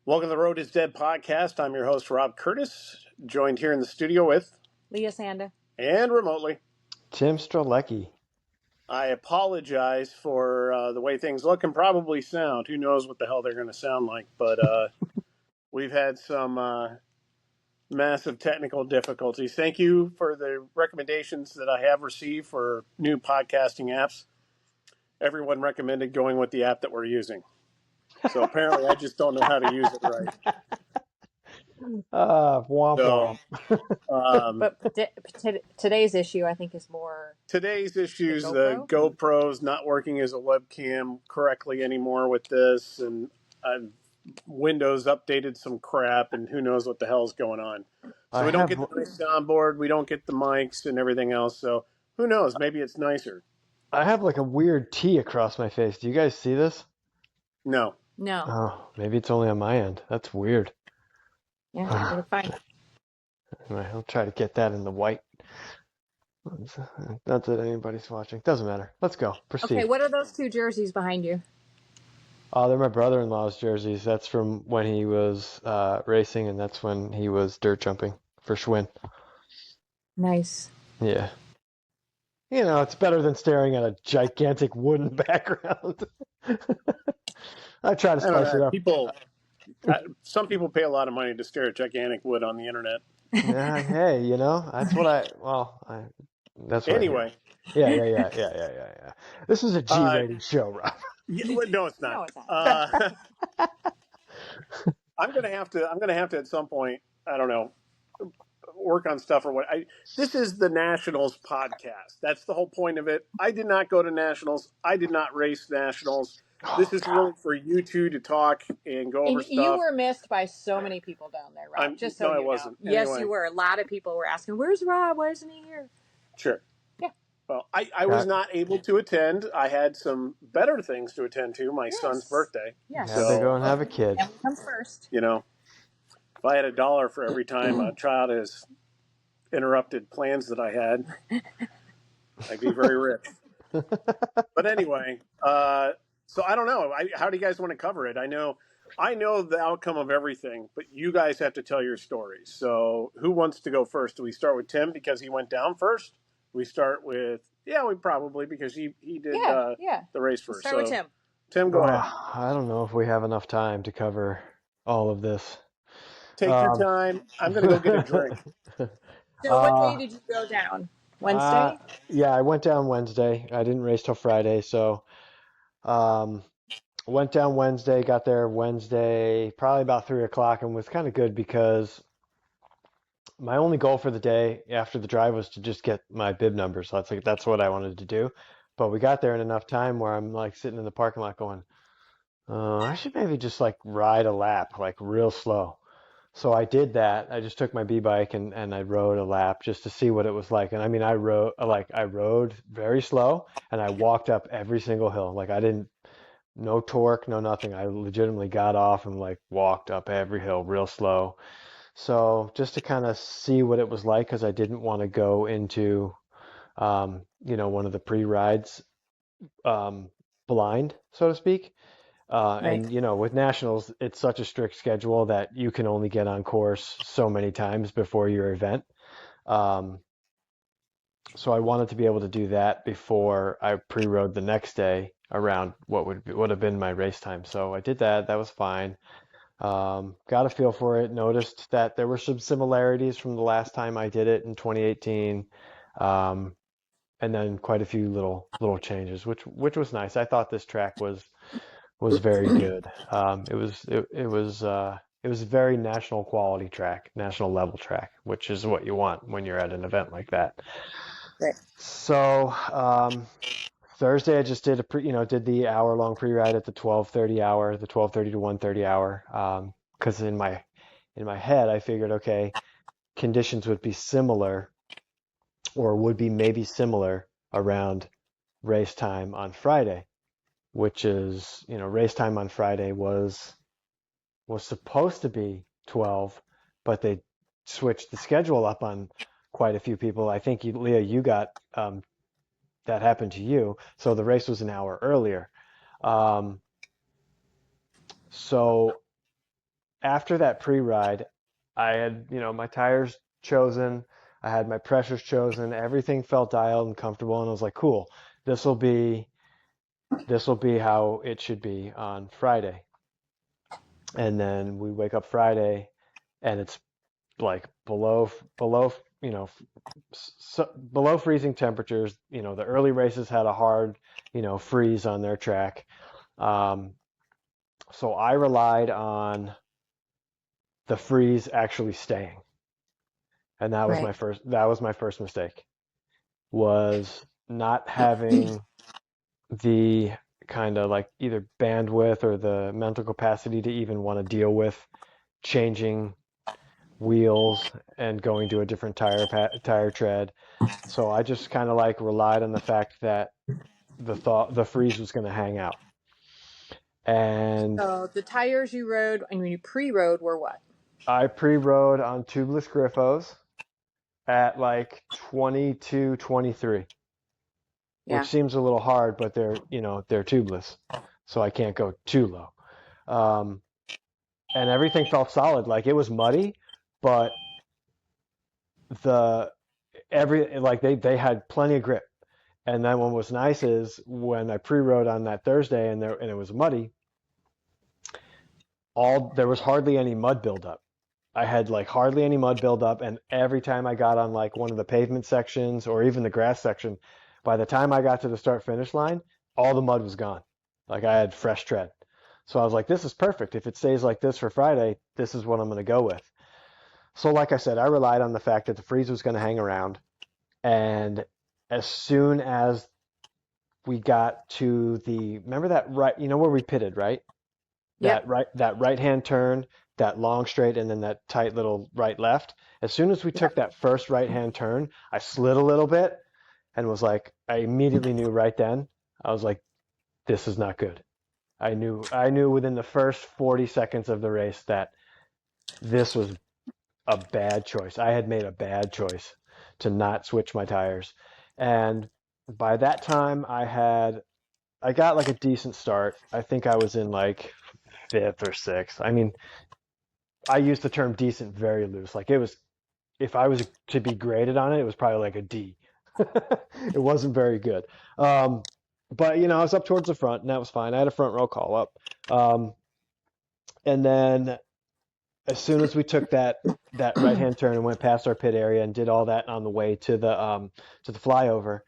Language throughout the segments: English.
Welcome to the Road is Dead podcast. I'm your host, Rob Curtis, joined here in the studio with Leah Sanda. And remotely, Tim Strelecki. I apologize for the way things look and probably sound. Who knows what the hell they're going to sound like, but we've had some massive technical difficulties. Thank you for the recommendations that I have received for new podcasting apps. Everyone recommended going with the app that we're using. So apparently I just don't know how to use it right. Womp womp. But today's issue, I think, is more... Today's issue is the GoPro's not working as a webcam correctly anymore with this, and Windows updated some crap, and who knows what the hell's going on. So we don't get the nice soundboard, we don't get the mics and everything else, so who knows, maybe it's nicer. I have like a weird T across my face. Do you guys see this? No. Oh, maybe it's only on my end. That's weird. Yeah, you're fine. Anyway, I'll try to get that in the white. Not that anybody's watching. Doesn't matter. Let's go. Proceed. Okay, what are those two jerseys behind you? Oh, they're my brother-in-law's jerseys. That's from when he was racing, and that's when he was dirt jumping for Schwinn. Nice. Yeah. You know, it's better than staring at a gigantic wooden background. I try to spice it up. Some people pay a lot of money to stare at gigantic wood on the internet. Yeah, hey, you know, that's what that's what anyway. Yeah. This is a G-rated show, Rob. No, it's not. No, it's not. I'm gonna have to at some point, I don't know, work on stuff or what. This is the Nationals podcast. That's the whole point of it. I did not go to Nationals. I did not race Nationals. This is really for you two to talk and go over stuff. You were missed by so many people down there, Rob. No, I wasn't. Anyway. Yes, you were. A lot of people were asking, "Where's Rob? Why isn't he here?" Sure. Yeah. Well, I was not able to attend. I had some better things to attend to. My son's birthday. Yes. Yeah, they go and have a kid. Family comes first. You know, if I had $1 for every time a child has interrupted plans that I had, I'd be very rich. But anyway, so I don't know. How do you guys want to cover it? I know the outcome of everything, but you guys have to tell your stories. So who wants to go first? Do we start with Tim because he went down first? We start with we probably because he did the race first. Start with Tim. Tim, go ahead. I don't know if we have enough time to cover all of this. Take your time. I'm going to go get a drink. So what day did you go down? Wednesday? Yeah, I went down Wednesday. I didn't race till Friday, so went down Wednesday, got there Wednesday, probably about 3 o'clock, and was kind of good because my only goal for the day after the drive was to just get my bib number. So that's what I wanted to do. But we got there in enough time where I'm like sitting in the parking lot going, I should maybe just like ride a lap, like real slow. So I did that. I just took my B-bike and I rode a lap just to see what it was like. And I mean, I rode very slow and I walked up every single hill. Like no torque, no nothing. I legitimately got off and like walked up every hill real slow. So just to kind of see what it was like, because I didn't want to go into, one of the pre-rides blind, so to speak. Right. And, with Nationals, it's such a strict schedule that you can only get on course so many times before your event. So I wanted to be able to do that before I pre-rode the next day around what would have been my race time. So I did that. That was fine. Got a feel for it. Noticed that there were some similarities from the last time I did it in 2018. And then quite a few little changes, which was nice. I thought this track was very good. It was a very national quality track, national level track, which is what you want when you're at an event like that. Right. So Thursday I just did did the hour-long pre-ride at the 12:30 hour, the 12:30 to 1:30 hour, because in my head I figured, okay, conditions would be similar, or would be maybe similar around race time on Friday, which is, race time on Friday was supposed to be 12, but they switched the schedule up on quite a few people. I think Leah, you got that happened to you, so the race was an hour earlier. So after that pre-ride, I had, my tires chosen, I had my pressures chosen, everything felt dialed and comfortable, and I was like, cool, this will be this will be how it should be on Friday. And then we wake up Friday and it's like below, below freezing temperatures. The early races had a hard, freeze on their track. Um, so I relied on the freeze actually staying. And Right. that was my first mistake, was not having the kind of like either bandwidth or the mental capacity to even want to deal with changing wheels and going to a different tire tread. So I just kind of like relied on the fact that the freeze was going to hang out. And So the tires you rode and when you pre-rode were what? I pre-rode on tubeless Griffos at like 22, 23, which Yeah. seems a little hard, but they're tubeless, so I can't go too low. Um, and everything felt solid. Like it was muddy, but the every like they had plenty of grip. And then what was nice is when I pre-rode on that Thursday and it was muddy, there was hardly any mud buildup. I had like hardly any mud buildup, and every time I got on like one of the pavement sections or even the grass section, by the time I got to the start finish line, all the mud was gone. Like I had fresh tread. So I was like, this is perfect. If it stays like this for Friday, this is what I'm going to go with. So like I said, I relied on the fact that the freeze was going to hang around. And as soon as we got to remember that right, where we pitted, right? Yep. That right hand turn, that long straight, and then that tight little right left. As soon as we took Yep. that first right hand turn, I slid a little bit and was like, I immediately knew right then. I was like, this is not good. I knew within the first 40 seconds of the race that this was a bad choice. I had made a bad choice to not switch my tires. And by that time I got like a decent start. I think I was in like fifth or sixth. I mean, I use the term decent very loose. Like it was, if I was to be graded on it, it was probably like a D. It wasn't very good. Um, but I was up towards the front, and that was fine. I had a front row call up. And then as soon as we took that right hand turn and went past our pit area and did all that on the way to the flyover,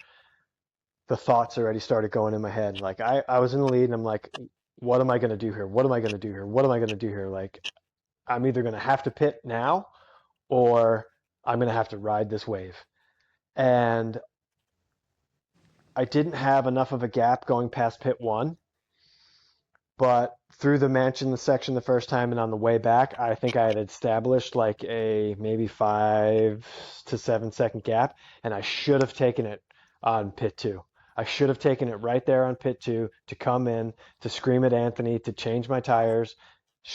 the thoughts already started going in my head. Like I was in the lead, and I'm like, what am I going to do here? What am I going to do here? What am I going to do here? Like I'm either going to have to pit now or I'm going to have to ride this wave. And I didn't have enough of a gap going past pit one, but through the mansion section the first time and on the way back, I think I had established like a maybe 5 to 7 second gap, and I should have taken it on pit two. I should have taken it right there on pit two to come in, to scream at Anthony, to change my tires.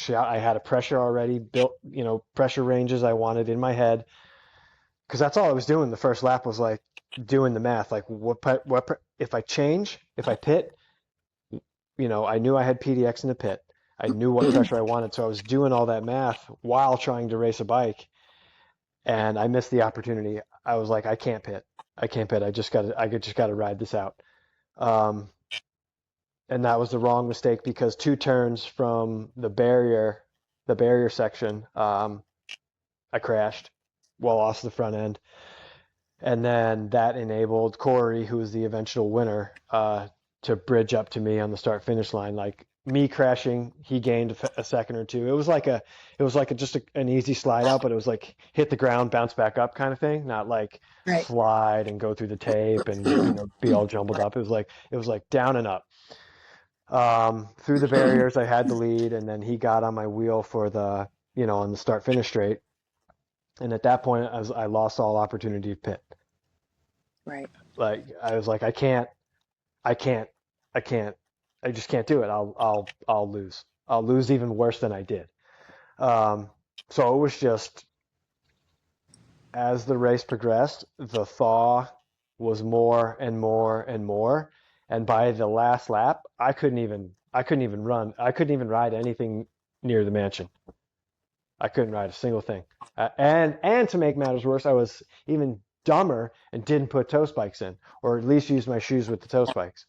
I had a pressure already built, pressure ranges I wanted in my head, because that's all I was doing. The first lap was like doing the math, like if I change, if I pit, I knew I had PDX in the pit. I knew what pressure I wanted, so I was doing all that math while trying to race a bike, and I missed the opportunity. I was like, I can't pit. I can't pit. I just got to ride this out. Um, and that was the wrong mistake because 2 turns from the barrier section, I crashed, well off the front end. And then that enabled Corey, who was the eventual winner, to bridge up to me on the start finish line. Like me crashing, he gained a second or two. It was like just an easy slide out, but it was like hit the ground, bounce back up kind of thing, not like Right. slide and go through the tape and be all jumbled up. It was like down and up. Through the barriers, I had the lead, and then he got on my wheel for on the start finish straight. And at that point, I lost all opportunity to pit. Right. Like I was like, I can't, I can't, I just can't do it. I'll lose. I'll lose even worse than I did. Um, so it was just as the race progressed, the thaw was more and more and more. And by the last lap, I couldn't even run. I couldn't even ride anything near the mansion. I couldn't ride a single thing. And to make matters worse, I was even dumber and didn't put toe spikes in, or at least use my shoes with the toe spikes.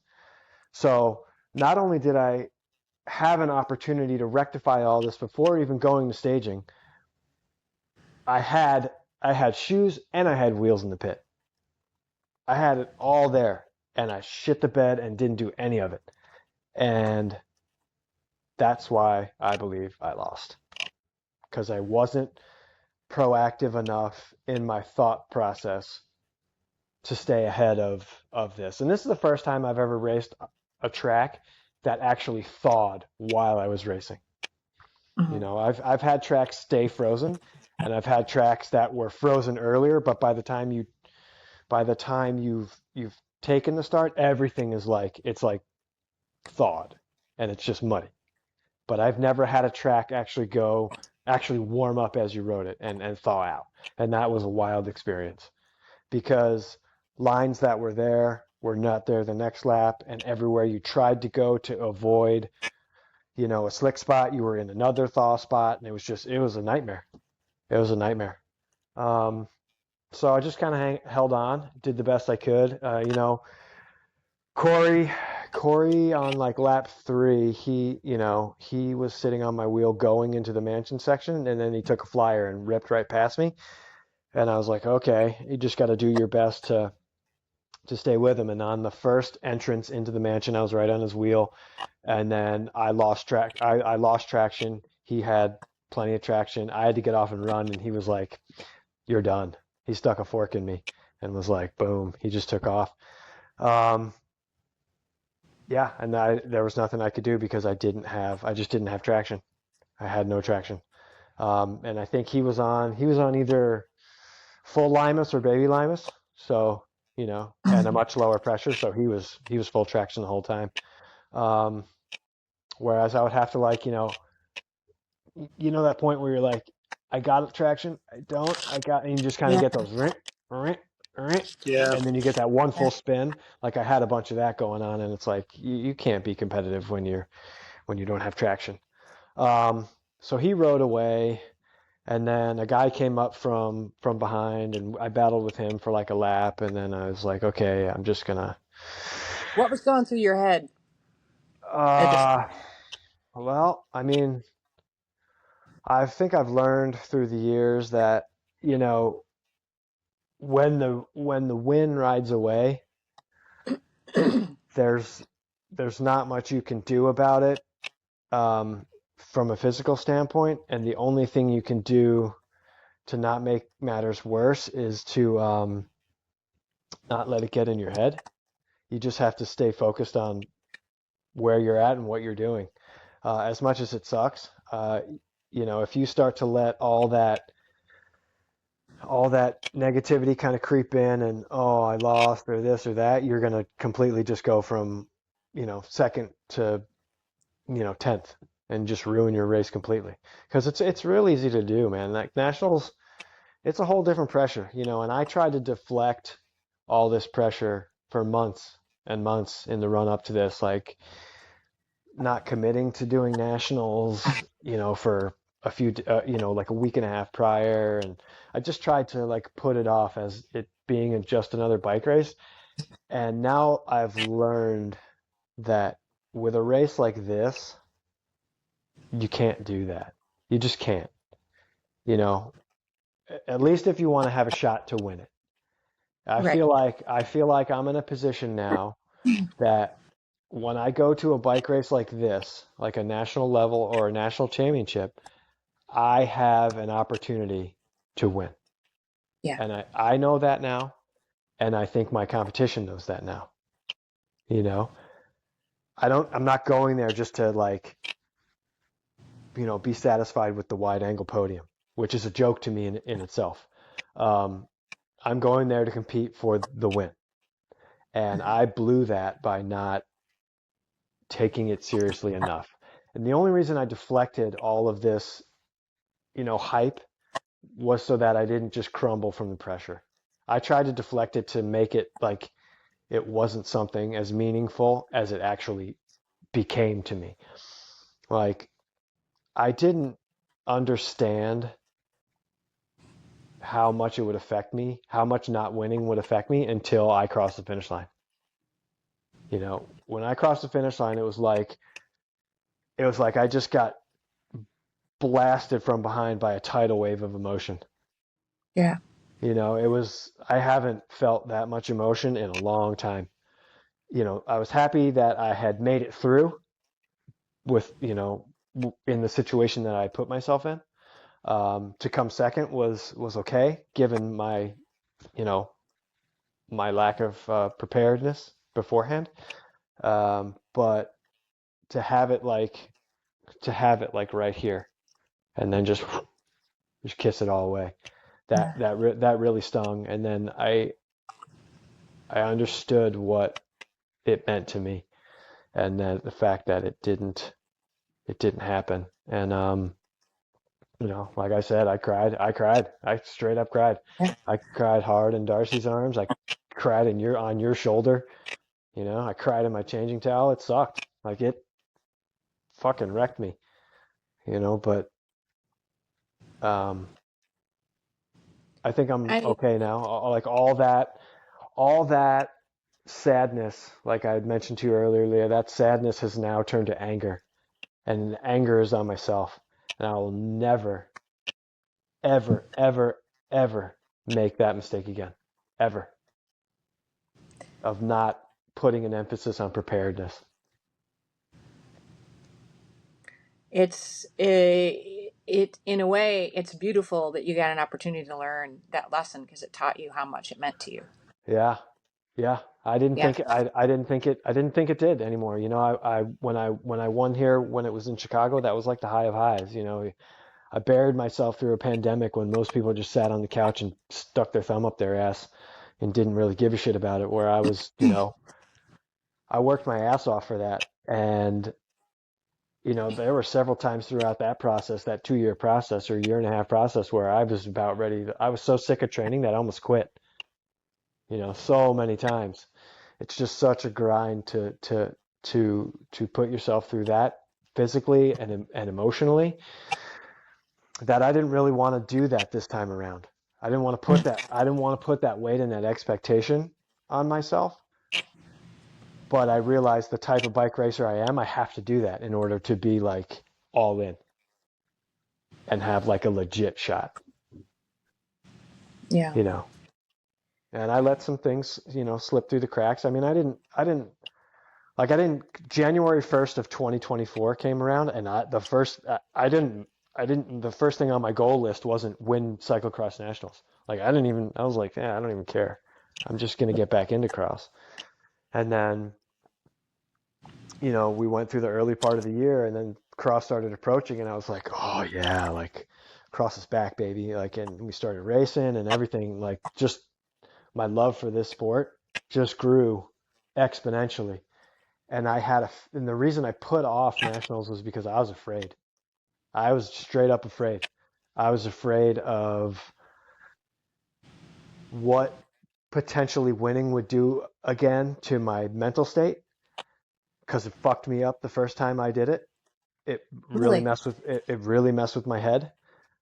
So not only did I have an opportunity to rectify all this before even going to staging, I had shoes and I had wheels in the pit. I had it all there, and I shit the bed and didn't do any of it. And that's why I believe I lost, because I wasn't proactive enough in my thought process to stay ahead of this. And this is the first time I've ever raced a track that actually thawed while I was racing. You know, I've had tracks stay frozen, and I've had tracks that were frozen earlier, but by the time you've taken the start, everything is like, it's like thawed and it's just muddy. But I've never had a track actually warm up as you rode it and thaw out. And that was a wild experience, because lines that were there were not there the next lap, and everywhere you tried to go to avoid, you know, a slick spot, you were in another thaw spot, and it was a nightmare. It was a nightmare. So I just kind of held on, did the best I could. You know, Corey on like lap 3, he was sitting on my wheel going into the mansion section, and then he took a flyer and ripped right past me. And I was like, okay, you just got to do your best to stay with him. And on the first entrance into the mansion, I was right on his wheel, and then I lost traction. He had plenty of traction. I had to get off and run, and he was like, "You're done." He stuck a fork in me and was like, boom, he just took off. Yeah, and there was nothing I could do because I just didn't have traction. I had no traction. And I think he was on either full Limas or baby Limas. So, you know, and a much lower pressure. So he was full traction the whole time. Whereas I would have to, like, that point where you're like, I got traction, and you just kind of get those Yeah. and then you get that one full spin. Like, I had a bunch of that going on, and it's like you can't be competitive when you don't have traction. So he rode away, and then a guy came up from behind, and I battled with him for like a lap, and then I was like, okay, I'm just gonna. What was going through your head? Well, I mean, I think I've learned through the years that, you know, when the wind rides away, there's not much you can do about it, from a physical standpoint, and the only thing you can do to not make matters worse is to not let it get in your head. You just have to stay focused on where you're at and what you're doing. As much as it sucks, if you start to let all that negativity kind of creep in, and, oh, I lost or this or that, you're going to completely just go from, second to, 10th, and just ruin your race completely. Because it's real easy to do, man. Like, nationals, it's a whole different pressure, and I tried to deflect all this pressure for months and months in the run up to this, like not committing to doing nationals, for a few, like a week and a half prior. And I just tried to, like, put it off as it being just another bike race. And now I've learned that with a race like this, you can't do that. You just can't, at least if you want to have a shot to win it. I feel like I'm in a position now that when I go to a bike race like this, like a national level or a national championship, I have an opportunity to win. Yeah. And I know that now, and I think my competition knows that now. I'm not going there just to, like, be satisfied with the wide angle podium, which is a joke to me in itself. I'm going there to compete for the win. And I blew that by not taking it seriously enough. And the only reason I deflected all of this, hype, was so that I didn't just crumble from the pressure. I tried to deflect it to make it like it wasn't something as meaningful as it actually became to me. Like, I didn't understand how much it would affect me, how much not winning would affect me until I crossed the finish line. When I crossed the finish line, it was like I just got blasted from behind by a tidal wave of emotion. Yeah. I haven't felt that much emotion in a long time. I was happy that I had made it through with, in the situation that I put myself in. To come second was okay, given you know, my lack of preparedness beforehand. But to have it like right here, and then just kiss it all away. That really stung. And then I understood what it meant to me, and that the fact that it didn't happen. And like I said, I cried. I straight up cried. Yeah. I cried hard in Darcy's arms. I cried on your shoulder. I cried in my changing towel. It sucked. Like, it fucking wrecked me. But um, I think I'm I okay now. Like, all that sadness, like I had mentioned to you earlier, Leah, that sadness has now turned to anger, and anger is on myself, and I will never, ever, ever, ever make that mistake again, ever, of not putting an emphasis on preparedness. it's it in a way it's beautiful that you got an opportunity to learn that lesson because it taught you how much it meant to you. Yeah, yeah. I didn't Yeah. think I didn't think it did anymore. When I won here when it was in Chicago, that was like the high of highs. I buried myself through a pandemic when most people just sat on the couch and stuck their thumb up their ass and didn't really give a shit about it. Where I was, I worked my ass off for that. And, there were several times throughout that process, that 2-year process or year and a half process, where I was about ready. I was so sick of training that I almost quit, so many times. It's just such a grind to put yourself through that physically and emotionally, that I didn't really want to do that this time around. I didn't want to put that weight and that expectation on myself, but I realized the type of bike racer I am, I have to do that in order to be like all in and have like a legit shot, Yeah. you know. And I let some things, slip through the cracks. I mean, I didn't January 1st of 2024 came around, and the first thing on my goal list wasn't win cyclocross nationals. Like, I was like, yeah, I don't even care. I'm just going to get back into cross. And then, we went through the early part of the year, and then cross started approaching, and I was like, oh yeah, like, cross is back, baby. Like, and we started racing and everything. Like, just my love for this sport just grew exponentially. And the reason I put off nationals was because I was afraid. I was straight up afraid. I was afraid of what potentially winning would do again to my mental state, because it fucked me up the first time I did it. It really Really. messed with it. It really messed with my head.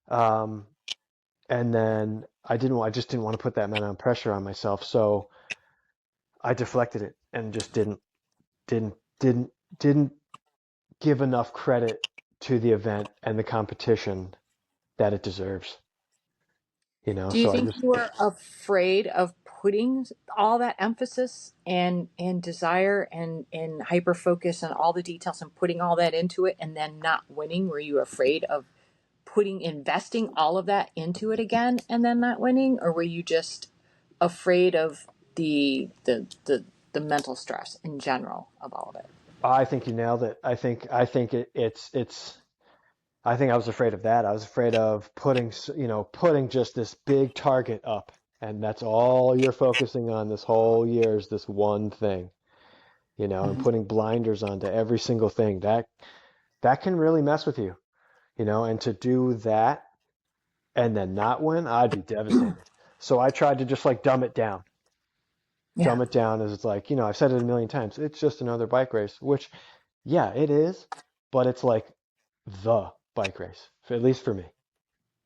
Um, and then I just didn't want to put that amount of pressure on myself. So I deflected it and just didn't, didn't, didn't give enough credit to the event and the competition that it deserves. Do you So I think just, you were afraid of putting all that emphasis and desire and hyper focus and all the details and putting all that into it and then not winning? Were you afraid of investing all of that into it again and then not winning, or were you just afraid of the mental stress in general of all of it? I think you nailed it. I think I was afraid of that. I was afraid of putting just this big target up, and that's all you're focusing on this whole year is this one thing, and Mhm. putting blinders onto every single thing. That can really mess with you, and to do that and then not win, I'd be devastated. So I tried to just like dumb it down. Yeah. Dumb it down as it's like, I've said it a million times. It's just another bike race, which, yeah, it is, but it's like the bike race, at least for me.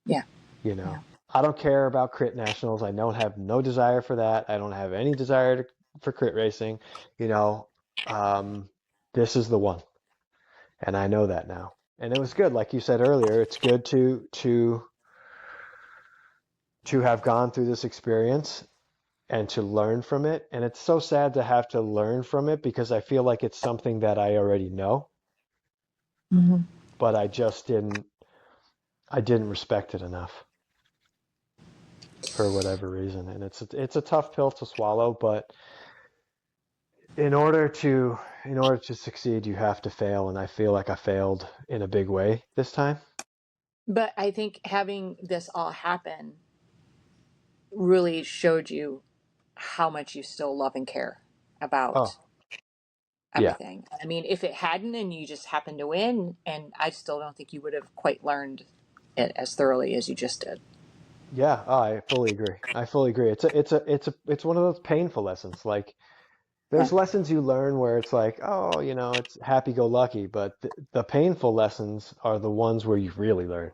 Yeah. You know, Yeah. I don't care about crit nationals. I don't have no desire for that. I don't have any desire for crit racing. You know, this is the one, and I know that now. And it was good, like you said earlier. It's good to have gone through this experience and to learn from it. And it's so sad to have to learn from it because I feel like it's something that I already know, Mm-hmm. but I didn't respect it enough for whatever reason. And it's a tough pill to swallow, but in order to succeed, you have to fail. And I feel like I failed in a big way this time. But I think having this all happen really showed you how much you still love and care about Oh, yeah. everything. I mean, if it hadn't and you just happened to win, and I still don't think you would have quite learned it as thoroughly as you just did. Yeah, oh, I fully agree. I fully agree. It's one of those painful lessons. Like Yeah. there's lessons you learn where it's like, oh, it's happy-go-lucky, but the painful lessons are the ones where you really learn.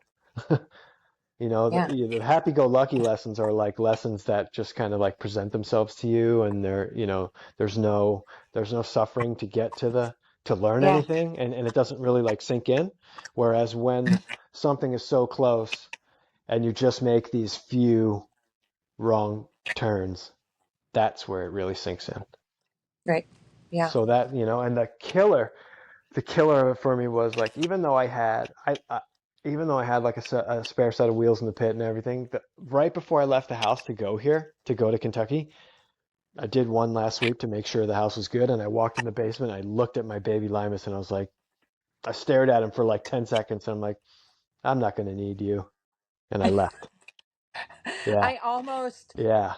Yeah. The happy-go-lucky lessons are like lessons that just kind of like present themselves to you, and there's no suffering to get to learn Yeah. anything, and it doesn't really like sink in. Whereas when something is so close and you just make these few wrong turns, that's where it really sinks in. Right. Yeah. So and the killer for me was like, even though I had like a spare set of wheels in the pit and everything, right before I left the house to go to Kentucky, I did one last sweep to make sure the house was good. And I walked in the basement, I looked at my baby Limus and I was like, I stared at him for like 10 seconds. And I'm like, I'm not going to need you. And I left. Yeah. I almost, Yeah.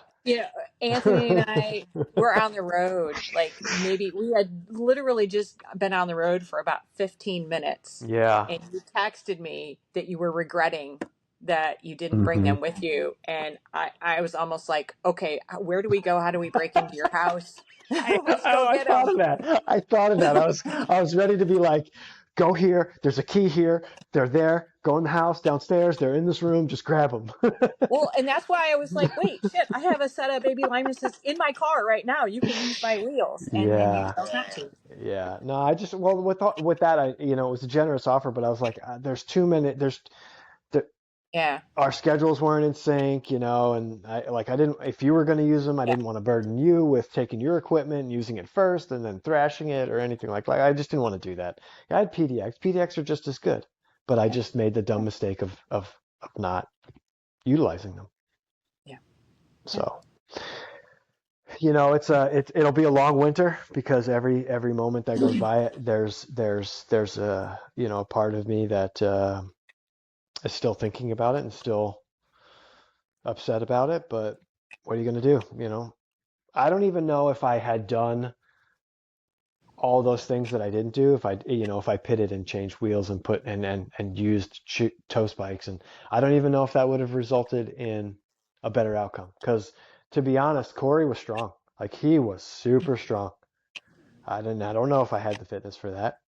Anthony and I were on the road. Like maybe we had literally just been on the road for about 15 minutes. Yeah. And you texted me that you were regretting that you didn't bring hmm them with you. And I was almost like, okay, where do we go? How do we break into your house? Let's go I get thought them. of that. I thought of that. I was ready to be like, go here. There's a key here. They're there. Go in the house downstairs. They're in this room. Just grab them. Well, and that's why I was like, wait, shit, I have a set of baby Limuses in my car right now. You can use my wheels. And you Yeah. chose not to. Yeah. No, with that, it was a generous offer, but I was like, there's too many. There, Yeah. our schedules weren't in sync, and I didn't, if you were going to use them, I Yeah. didn't want to burden you with taking your equipment and using it first and then thrashing it or anything like I just didn't want to do that. I had PDX. PDX are just as good, but I Yeah. just made the dumb mistake of not utilizing them. Yeah. So, it'll be a long winter because every moment that goes by, there's a part of me that is still thinking about it and still upset about it, but what are you going to do? I don't even know if I had done all those things that I didn't do, if I pitted and changed wheels and put and used toe spikes, and I don't even know if that would have resulted in a better outcome. Because to be honest, Corey was strong. Like he was super strong. I don't know if I had the fitness for that.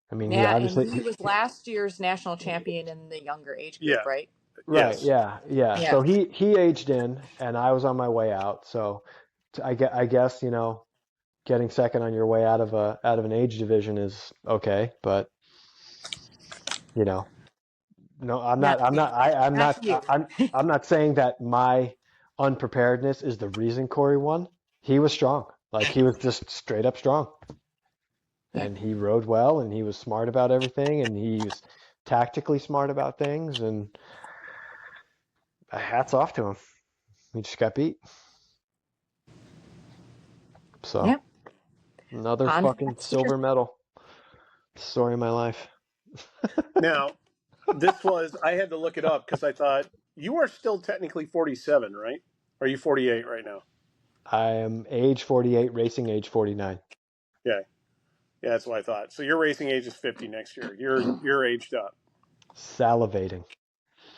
I mean, he Yeah. And obviously, he was last year's national champion in the younger age Yeah. group, right? right, Yes. yeah, yeah. Yeah. So he aged in, and I was on my way out. So I guess getting second on your way out of an age division is okay, but you know, no, I'm Not not. for I'm you. not. I'm Not not. for you. I'm not saying that my unpreparedness is the reason Corey won. He was strong. Like he was just straight up strong, Yeah. and he rode well, and he was smart about everything, and he was tactically smart about things, and hats off to him. He just got beat. So Yeah. another On to fucking next year. silver medal. Story of my life. Now, I had to look it up because I thought you are still technically 47, right? Or are you 48 right now? I am age 48, racing age 49. Yeah. Yeah, that's what I thought. So your racing age is 50 next year. You're aged up. Salivating.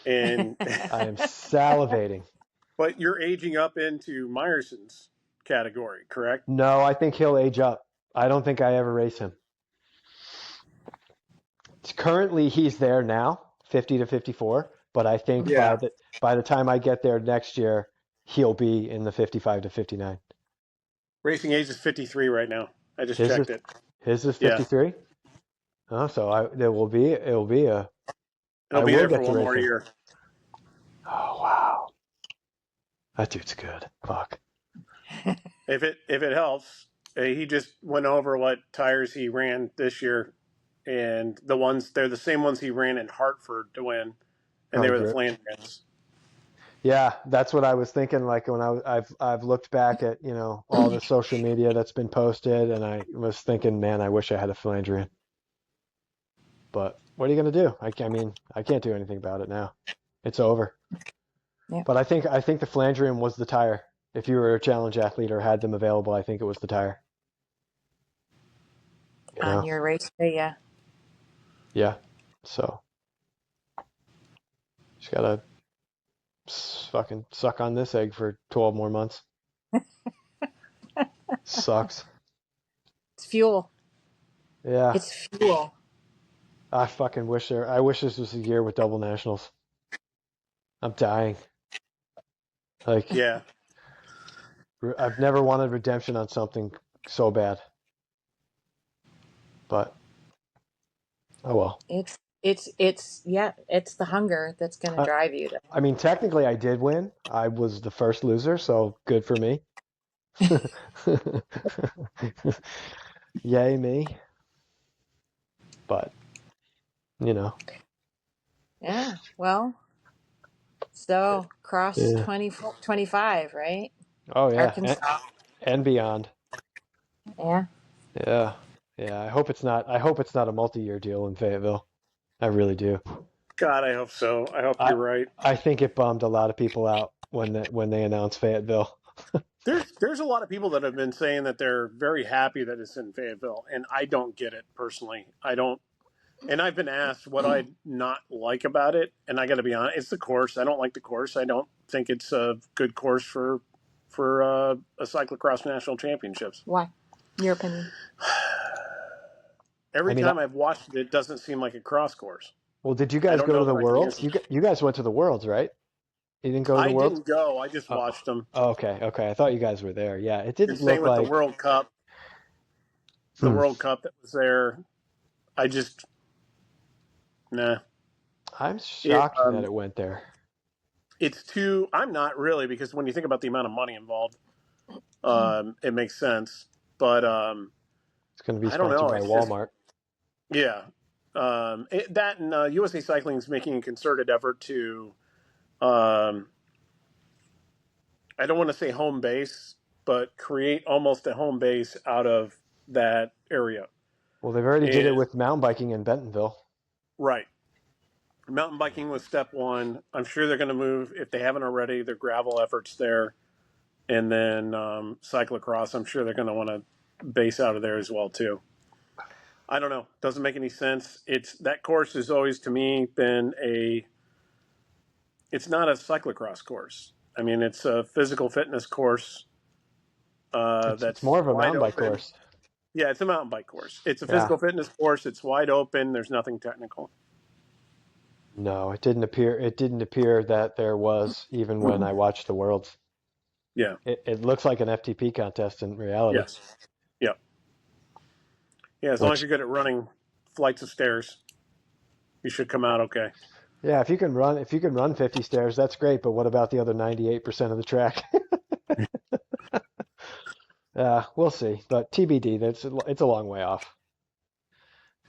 And I am salivating. but you're aging up into Meyerson's category, correct? No, I think he'll age up. I don't think I ever race him. Currently he's there now, 50 to 54, but I think Yeah. by the time I get there next year, he'll be in the 55 to 59. Racing age is 53 right now. I just His is checked it. his is Yeah. 53. Oh, so it will be a It'll I be will there for get to one race more him. year. Oh wow, that dude's good. Fuck. If it helps, he just went over what tires he ran this year, and they're the same ones he ran in Hartford to win, and they Oh, were the great. Flandrians. Yeah, that's what I was thinking. Like when I've looked back at all the social media that's been posted, and I was thinking, man, I wish I had a Flandrian. But what are you gonna do? I mean, I can't do anything about it now. It's over. Yeah. But I think the Flandrian was the tire. If you were a challenge athlete or had them available, I think it was the tire. You On know? your race day, yeah. Yeah. So just gotta fucking suck on this egg for 12 more months. Sucks. It's fuel. Yeah. It's fuel. I wish this was a year with double nationals. I'm dying. Like Yeah. I've never wanted redemption on something so bad. But oh well. It's the hunger that's going to I, drive you I mean, technically I did win. I was the first loser, so good for me. Yay me. But, you know. Yeah. Well, so cross Yeah. 2025, right? Oh yeah. Arkansas. And beyond. Yeah. Yeah. Yeah. I hope it's not a multi-year deal in Fayetteville. I really do. God, I hope so. I hope I you're right. I think it bummed a lot of people out when they announced Fayetteville. There's a lot of people that have been saying that they're very happy that it's in Fayetteville, and I don't get it personally. I don't. And I've been asked what I not like about it, and I got to be honest, it's the course. I don't like the course. I don't think it's a good course for a cyclocross national championships. Why? Your opinion? I Every mean, time I've watched it, it doesn't seem like a cross course. well, did you I guys don't go know to the that I can Worlds? answer. You guys went to the Worlds, right? You didn't go to the I Worlds? didn't go. I just Oh, watched them. okay, okay. I thought you guys were there. Yeah, it And didn't same look with the like. World Cup. The Hmm. World Cup that was there. I just nah. I'm It shocked that it went there. it's too. I'm not really because when you think about the amount of money involved, it makes sense. But It's going to be I don't sponsored know. by It's just Walmart. yeah. That and USA Cycling is making a concerted effort to. Um, I don't want to say home base, but create almost a home base out of that area. Well, they've already did it And with mountain biking in Bentonville. right, mountain biking was step one. I'm sure they're going to move if they haven't already. Their gravel efforts there, and then cyclocross. I'm sure they're going to want to base out of there as well too. I don't know. Doesn't make any sense. It's that course has always to me been a. It's not a cyclocross course. I mean, it's a physical fitness course It's that's more of a wide mountain bike open. course. Yeah, it's a mountain bike course. It's a Yeah. physical fitness course. It's wide open. There's nothing technical. No, it didn't appear. It didn't appear that there was even when I watched the Worlds. Yeah. It looks like an FTP contest in reality. Yes. Yeah. Yeah. As long as Which, you're good at running flights of stairs, you should come out okay. yeah, if you can run 50 stairs, that's great. But what about the other 98% of the track? We'll see. But TBD. It's a long way off.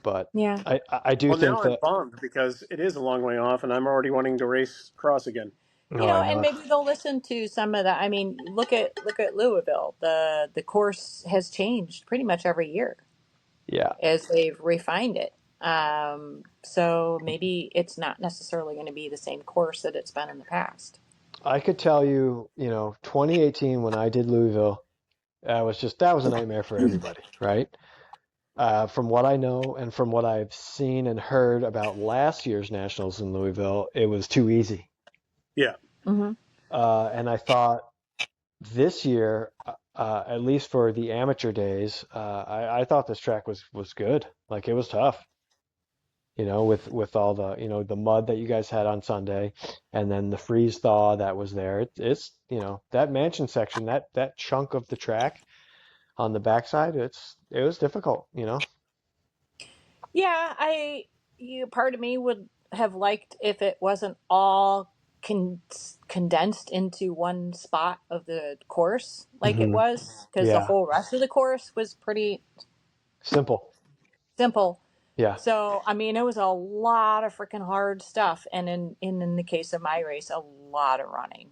But Yeah. I do Well, now think I'm that. bummed because it is a long way off, and I'm already wanting to race cross again. Oh, I And know. maybe they'll listen to some of that. I mean, look at Louisville. The course has changed pretty much every year Yeah, as they've refined it. So maybe it's not necessarily going to be the same course that it's been in the past. I could tell you, 2018 when I did Louisville, that was a nightmare for everybody, right? From what I know and from what I've seen and heard about last year's nationals in Louisville, it was too easy. Yeah. Mm-hmm. And I thought this year, at least for the amateur days, I thought this track was good. Like it was tough. with all the, the mud that you guys had on Sunday, and then the freeze thaw that was there. It's, that mansion section, that chunk of the track on the backside, it was difficult. Yeah, part of me would have liked if it wasn't all condensed into one spot of the course like it Hmm. was, because the Yeah. whole rest of the course was pretty Simple. simple. Yeah. So, I mean, it was a lot of freaking hard stuff, and in the case of my race, a lot of running.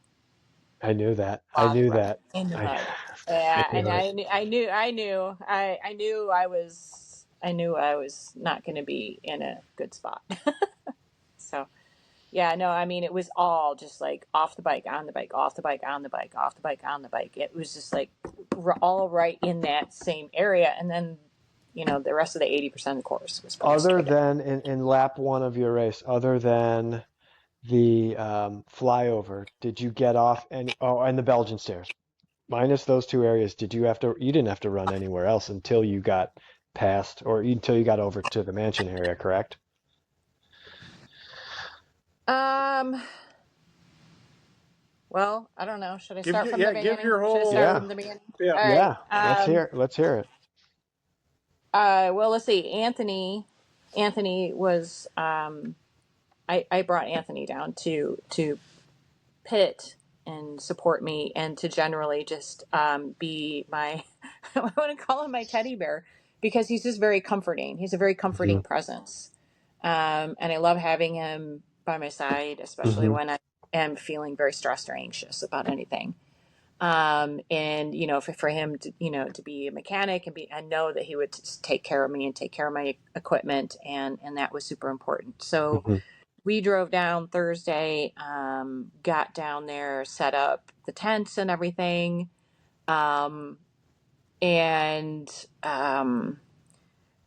I knew that. I Lot of knew running that. in the I mud. I Yeah, and knew it. I knew I was not going to be in a good spot. So, yeah, no, I mean, it was all just like off the bike, on the bike, off the bike, on the bike, off the bike, on the bike. It was just like all right in that same area. And then, the rest of the 80% of the course was pretty Other straight up. than in lap one of your race, other than the flyover, did you get off any? Oh, and the Belgian stairs. Minus those two areas, you didn't have to run anywhere else until you got past or until you got over to the mansion area, correct? Um, well, I don't know. Should I Give start you, from the yeah, give beginning? your Should I start whole, Yeah. from the beginning? yeah. All right. Yeah. Let's hear it. Well, let's see. Anthony was, I brought Anthony down to pit and support me, and to generally just be my I want to call him my teddy bear, because he's just very comforting. He's a very Hmm. comforting presence, and I love having him by my side, especially Hmm. when I am feeling very stressed or anxious about anything. And for him to to be a mechanic and be, I know that he would just take care of me and take care of my equipment, and that was super important. So Hmm. we drove down Thursday, got down there, set up the tents and everything. Um, and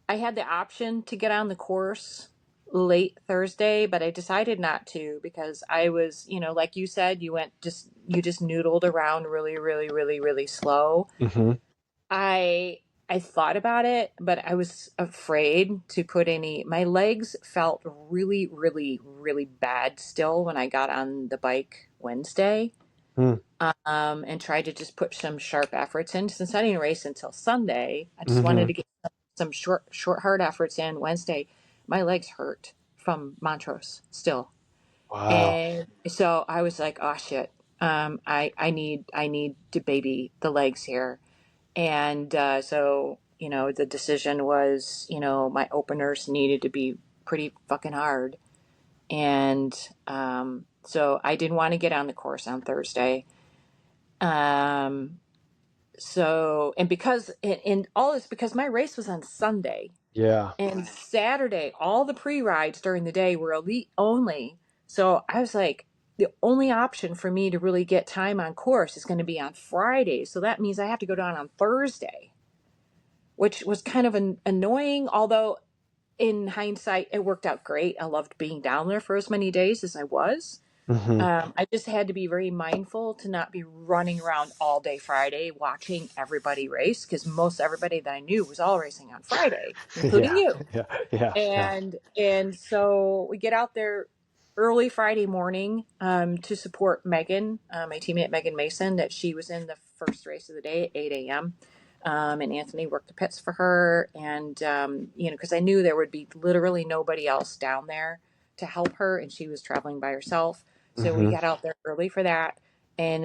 I had the option to get on the course late Thursday, but I decided not to, because I was, like you said, you just noodled around really, really, really, really slow. Hmm. I I thought about it, but I was afraid to put my legs felt really, really, really bad still when I got on the bike Wednesday. And tried to just put some sharp efforts in. Since I didn't race until Sunday, I just wanted Hmm. to get some short, hard efforts in Wednesday. My legs hurt from Montrose still. Wow. And so I was like, oh shit. I need to baby the legs here. And so, the decision was, my openers needed to be pretty fucking hard. And so I didn't want to get on the course on Thursday. Um, and all this, because my race was on Sunday Yeah. and Saturday, all the pre-rides during the day were elite only. So I was like, the only option for me to really get time on course is going to be on Friday. So that means I have to go down on Thursday, which was kind of annoying. Although in hindsight, it worked out great. I loved being down there for as many days as I was. Hmm. I just had to be very mindful to not be running around all day Friday watching everybody race, because most everybody that I knew was all racing on Friday, including Yeah. you. Yeah. Yeah. Yeah. And so we get out there early Friday morning, to support Megan, my teammate Megan Mason, that she was in the first race of the day at 8 a.m. And Anthony worked the pits for her, and because I knew there would be literally nobody else down there to help her, and she was traveling by herself. So we Hmm. got out there early for that, and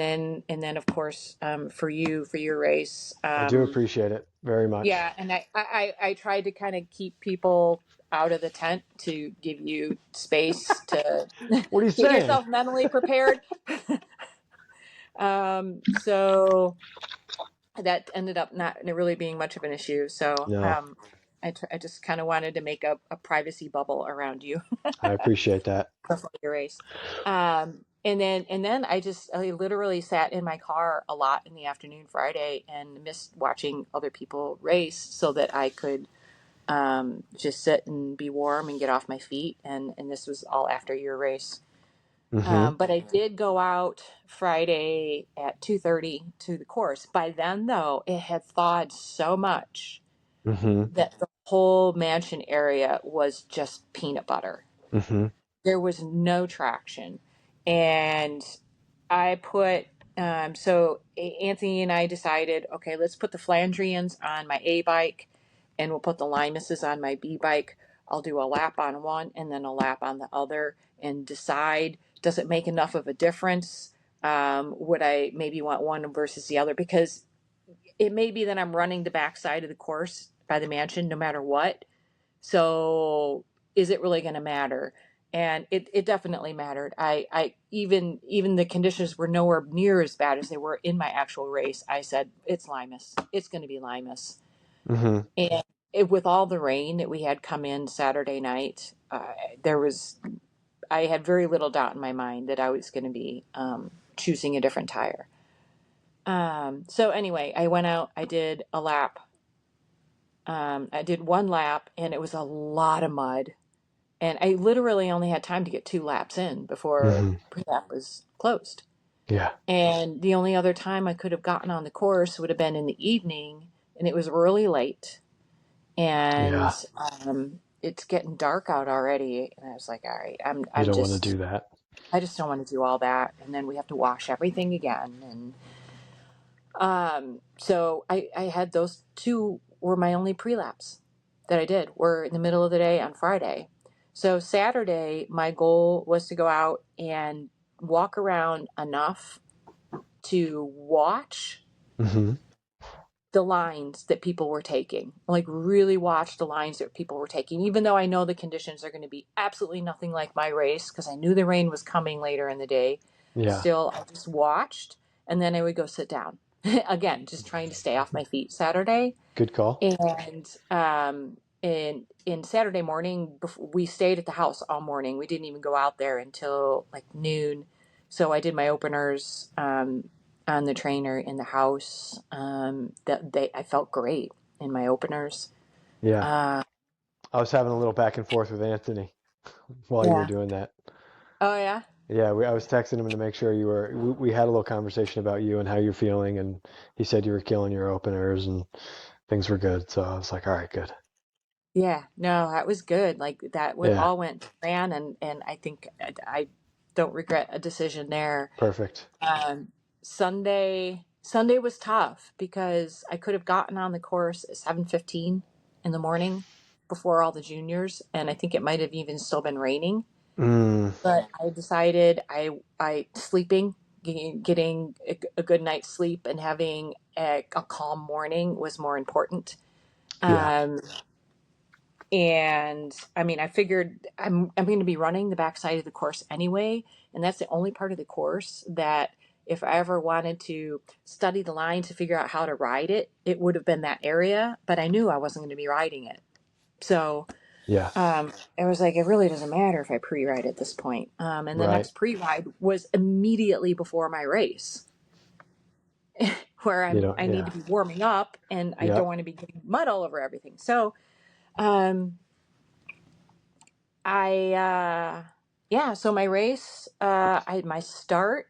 then of course, for your race, I do appreciate it very much. yeah, and I tried to kind of keep people out of the tent to give you space to What are you get saying? yourself mentally prepared. So that ended up not really being much of an issue. So No, I just kind of wanted to make a privacy bubble around you I appreciate that. before your race. And then I literally sat in my car a lot in the afternoon Friday and missed watching other people race, so that I could just sit and be warm and get off my feet. And this was all after your race. Hmm. But I did go out Friday at 2:30 to the course. By then, though, it had thawed so much Hmm. that the whole mansion area was just peanut butter. Mm-hmm. There was no traction. And I put, so Anthony and I decided, okay, let's put the Flandrians on my A bike and we'll put the Limuses on my B bike. I'll do a lap on one and then a lap on the other and decide, does it make enough of a difference? Would I maybe want one versus the other? Because it may be that I'm running the backside of the course by the mansion no matter what. So is it really going to matter? And it definitely mattered. I even the conditions were nowhere near as bad as they were in my actual race. I said, it's Limus. It's going to be Limus. Mm-hmm. And with all the rain that we had come in Saturday night, I had very little doubt in my mind that I was going to be choosing a different tire. So anyway, I went out, I did a lap. I did one lap and it was a lot of mud. And I literally only had time to get 2 laps in before Mm-hmm. pre-lap was closed. Yeah. And the only other time I could have gotten on the course would have been in the evening, and it was really late. And Yeah. it's getting dark out already. And I was like, all right, You don't want to do that. I just don't want to do all that. And then we have to wash everything again. And so I had those 2 were my only pre-laps that I did were in the middle of the day on Friday. So Saturday, my goal was to go out and walk around enough to watch Mm-hmm. the lines that people were taking, like really watch the lines that people were taking, even though I know the conditions are going to be absolutely nothing like my race because I knew the rain was coming later in the day. Yeah. Still, I just watched and then I would go sit down again, just trying to stay off my feet Saturday. Good call. And in Saturday morning, we stayed at the house all morning. We didn't even go out there until like noon. So I did my openers on the trainer in the house. I felt great in my openers. Yeah. Uh, I was having a little back and forth with Anthony while you were yeah. doing that. Oh yeah. Yeah, I was texting him to make sure you were. We had a little conversation about you and how you're feeling, and he said you were killing your openers and things were good. So I was like, all right, good. Yeah. No, that was good. Like that Yeah, all went to plan, and I think I don't regret a decision there. perfect. Um, Sunday was tough because I could have gotten on the course at 7:15 in the morning before all the juniors, and I think it might have even still been raining. Mm, But I decided I sleeping, getting a good night's sleep, and having a calm morning was more important. yeah. Um, and I mean, I figured I'm going to be running the backside of the course anyway, and that's the only part of the course that if I ever wanted to study the line to figure out how to ride it, it would have been that area. But I knew I wasn't going to be riding it, so Yeah. it was like it really doesn't matter if I pre-ride at this point. And the Right. next pre-ride was immediately before my race, where You know, I need yeah. to be warming up, and I don't Yep. want to be getting mud all over everything. So. Um, so my race, my start,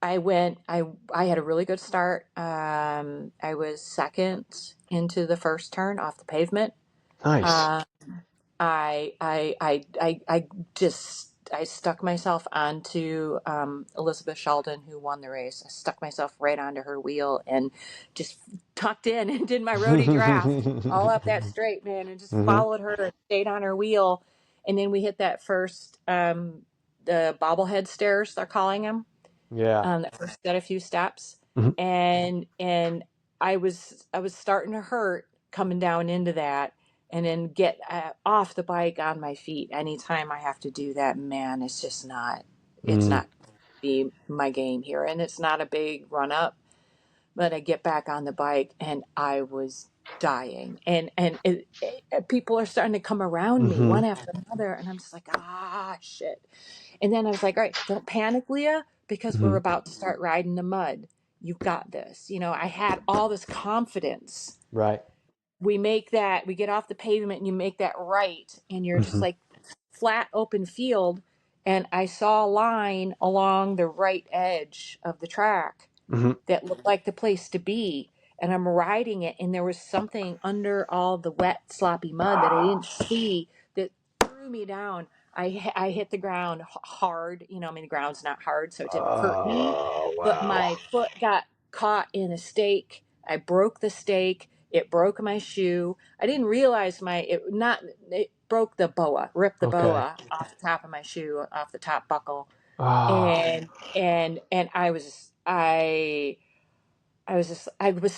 I had a really good start. I was second into the first turn off the pavement. Nice. Uh, I just, I stuck myself onto, Elizabeth Sheldon, who won the race. I stuck myself right onto her wheel and just tucked in and did my roadie draft all up that straight, man, and just Hmm. followed her and stayed on her wheel. And then we hit that first, the bobblehead stairs, they're calling them, Yeah. that first got a few steps. Hmm. And I was starting to hurt coming down into that, and then get off the bike on my feet anytime I have to do that, man, it's Mm. not be my game here, and it's not a big run up, but I get back on the bike and I was dying, and people are starting to come around me Hmm. one after another, and I'm just like, shit. And then I was like, all right, don't panic, Leah, because we're Hmm. about to start riding the mud. You've got this. I had all this confidence. Right. We get off the pavement and you make that right, and you're just Hmm. like flat open field. And I saw a line along the right edge of the track Hmm. that looked like the place to be. and I'm riding it, and there was something under all the wet, sloppy mud that I didn't see that threw me down. I hit the ground hard. You know, I mean, the ground's not hard, so it didn't hurt me, Oh, but wow. my foot got caught in a stake. I broke the stake. It broke my shoe. I didn't realize it broke the boa, ripped the Okay. boa off the top of my shoe, off the top buckle. Oh. And I was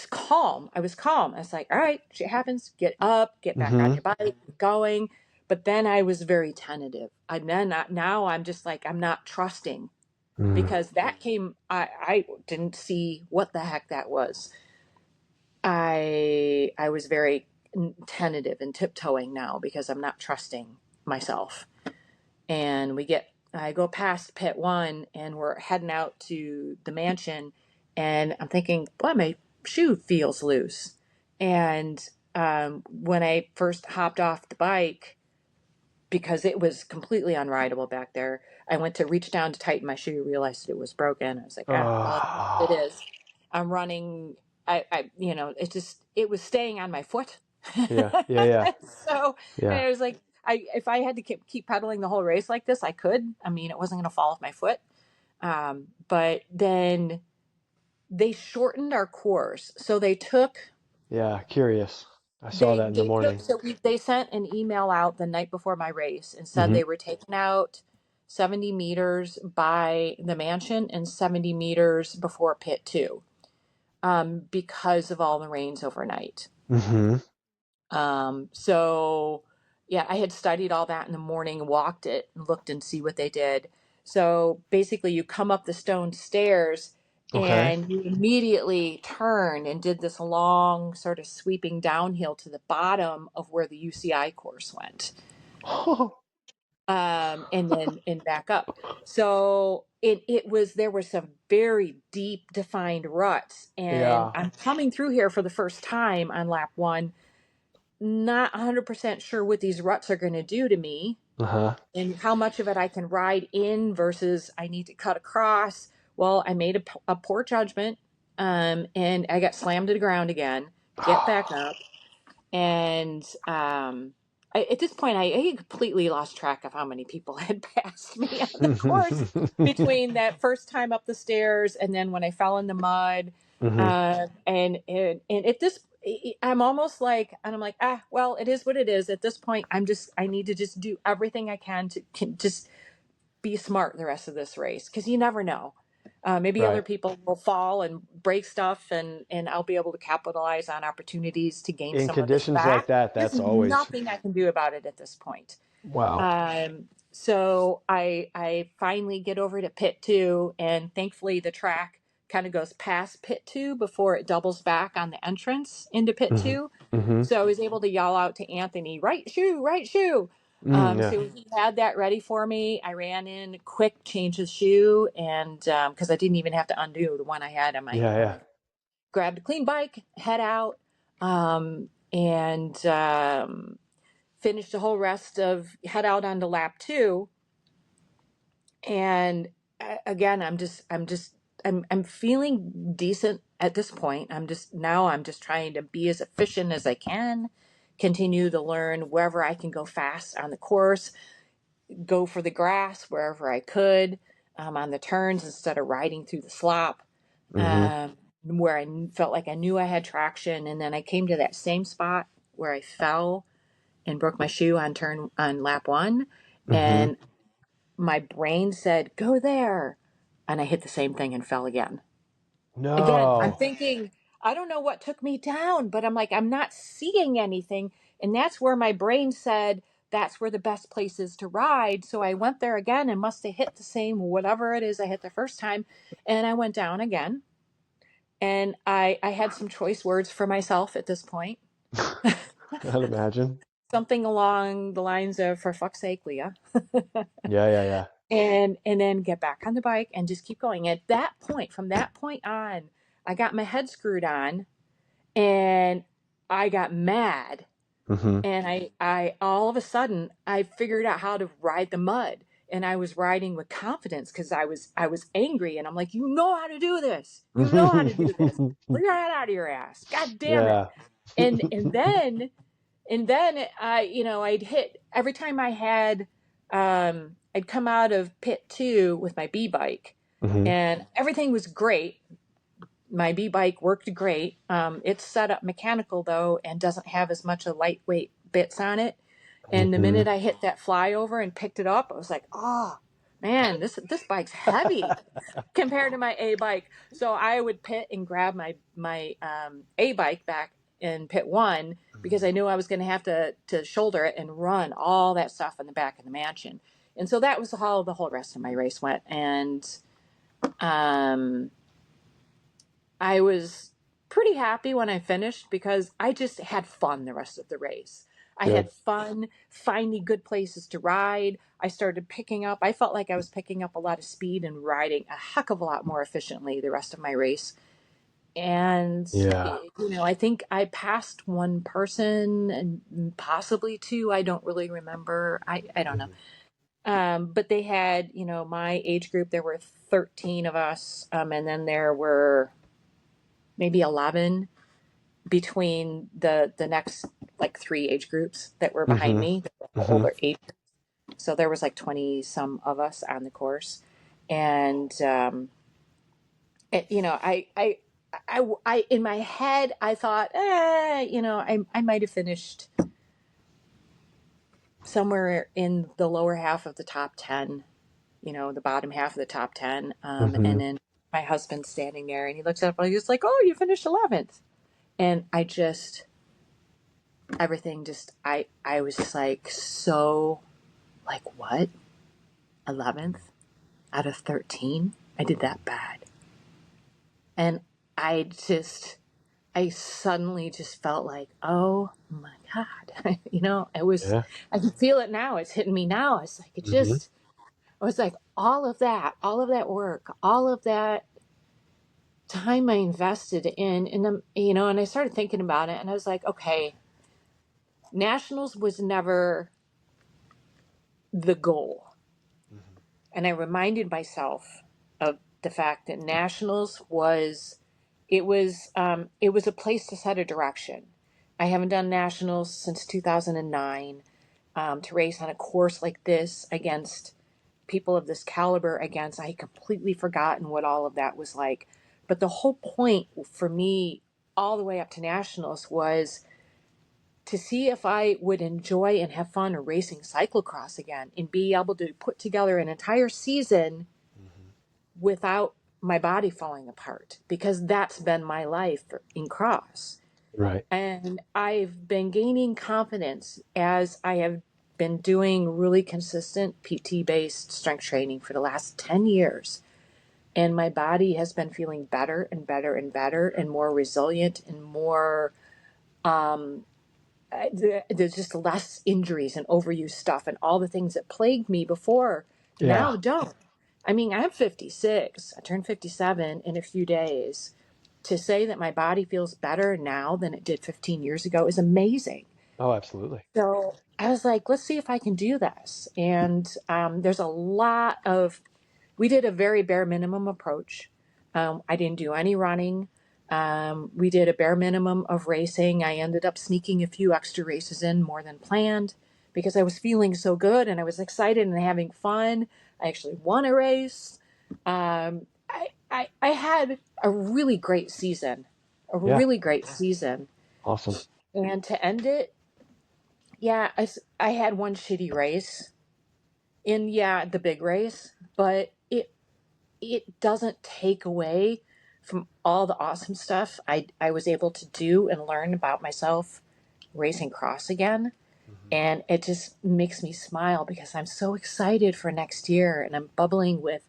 calm. I was calm. I was like, all right, shit happens. Get up, get back on Mm-hmm. your bike, keep going. But then I was very tentative. Now I'm just like, I'm not trusting, Mm. because I didn't see what the heck that was. I was very tentative and tiptoeing now because I'm not trusting myself. And I go past pit one, and we're heading out to the mansion, and I'm thinking, boy, my shoe feels loose. And when I first hopped off the bike, because it was completely unrideable back there, I went to reach down to tighten my shoe, realized it was broken. I was like, well, it Oh. is. I'm running. It was staying on my foot. Yeah. Yeah. Yeah. So Yeah. I was like, if I had to keep pedaling the whole race like this, I could. I mean, it wasn't going to fall off my foot. But then they shortened our course. So Yeah. Curious. I saw that in the morning. they sent an email out the night before my race and said Mm-hmm. they were taking out 70 meters by the mansion and 70 meters before pit two, because of all the rains overnight. Mm-hmm. So yeah, I had studied all that in the morning, walked it, and looked and see what they did. So basically, you come up the stone stairs Okay. and you immediately turn and did this long sort of sweeping downhill to the bottom of where the UCI course went, and back up. So there were some very deep defined ruts, and Yeah. I'm coming through here for the first time on lap one, not 100% sure what these ruts are going to do to me Uh-huh. and how much of it I can ride in versus I need to cut across. Well, I made a poor judgment, and I got slammed to the ground again, get back up. And at this point, I completely lost track of how many people had passed me on the course between that first time up the stairs and then when I fell in the mud. Mm-hmm. And at this, I'm almost like, and I'm like, well, it is what it is. At this point, I need to just do everything I can to just be smart the rest of this race, because you never know. Maybe other Right. people will fall and break stuff, and I'll be able to capitalize on opportunities to gain In some of this conditions like back. that, There's that's always nothing I can do about it at this point. wow. So I finally get over to pit two, and thankfully the track kind of goes past pit two before it doubles back on the entrance into pit Mm-hmm. two. Mm-hmm. So I was able to yell out to Anthony, right shoe, right shoe. Yeah. So he had that ready for me. I ran in quick, changed the shoe, and because I didn't even have to undo the one I had Yeah. on Yeah. my grabbed a clean bike, head out, and finished the whole rest of head out onto lap two. And again, I'm feeling decent at this point. I'm just trying to be as efficient as I can, continue to learn wherever I can go fast on the course, go for the grass wherever I could, on the turns instead of riding through the slop, Mm-hmm. where I felt like I knew I had traction. And then I came to that same spot where I fell and broke my shoe on lap one, Mm-hmm. and my brain said, go there. And I hit the same thing and fell again. Again, I'm No. thinking, I don't know what took me down, but I'm like, I'm not seeing anything. And that's where my brain said, that's where the best place is to ride. So I went there again and must have hit the same, whatever it is I hit the first time. And I went down again. And I had some choice words for myself at this point. I'd imagine. Something along the lines of, for fuck's sake, Leah. Yeah. Yeah. Yeah. And then get back on the bike and just keep going. At that point, from that point on, I got my head screwed on, and I got mad. Mm-hmm. And I all of a sudden I figured out how to ride the mud. and I was riding with confidence because I was angry, and I'm like, you know how to do this. You know how to do this. Pull your head out of your ass. God damn it. Yeah. And then I, you know, I'd hit every time I had, I'd come out of pit 2 with my B bike, Hmm. and everything was great. My B bike worked great. It's set up mechanical though, and doesn't have as much of lightweight bits on it. And the Hmm. minute I hit that flyover and picked it up, I was like, oh man, this bike's heavy compared to my A bike. So I would pit and grab my A bike back in pit 1 because I knew I was going to have to shoulder it and run all that stuff in the back of the mansion. And so that was how the whole rest of my race went. And um, I was pretty happy when I finished because I just had fun the rest of the race. I Good. had fun finding good places to ride. I started picking up, I felt like I was picking up a lot of speed and riding a heck of a lot more efficiently the rest of my race. And, Yeah. you know, I think I passed one person and possibly two. I don't really remember. I don't know. Hmm. But they had, you know, my age group, there were 13 of us. And then there were maybe 11 between the next like 3 age groups that were behind Hmm. me, the Hmm. older age. So there was like 20 some of us on the course. And you know, I in my head I thought, you know, I might have finished somewhere in the lower half of the top 10, you know, the bottom half of the top 10. Hmm. And then my husband's standing there and he looks up and he's like, oh, you finished 11th. And I just, everything just, I was just like, so like what? 11th out of 13? I did that bad. And I just, I suddenly just felt like, oh my God, you know, it was, Yeah. I can feel it now. It's hitting me now. It's like, it Hmm. just, I was like, all of that work, all of that time I invested in, and you know, and I started thinking about it and I was like, okay, nationals was never the goal. And I reminded myself of the fact that nationals was, it was a place to set a direction. I haven't done nationals since 2009. To race on a course like this against people of this caliber, against, I had completely forgotten what all of that was like. But the whole point for me, all the way up to nationals, was to see if I would enjoy and have fun racing cyclocross again and be able to put together an entire season without my body falling apart, because that's been my life in cross. Right. And I've been gaining confidence as I have been doing really consistent PT based strength training for the last 10 years. And my body has been feeling better and better and better and more resilient and more, um, there's just less injuries and overuse stuff, and all the things that plagued me before Yeah. now don't. I mean, I'm 56. I turned 57 in a few days. To say that my body feels better now than it did 15 years ago is amazing. Oh, absolutely. So I was like, let's see if I can do this. And there's a lot of, we did a very bare minimum approach. I didn't do any running. We did a bare minimum of racing. I ended up sneaking a few extra races in more than planned because I was feeling so good and I was excited and having fun. I actually won a race. I had a really great season, a Yeah. really great season. Awesome. And to end it, yeah, I had one shitty race in, yeah, the big race, but it doesn't take away from all the awesome stuff I was able to do and learn about myself racing cross again. Hmm. And it just makes me smile because I'm so excited for next year and I'm bubbling with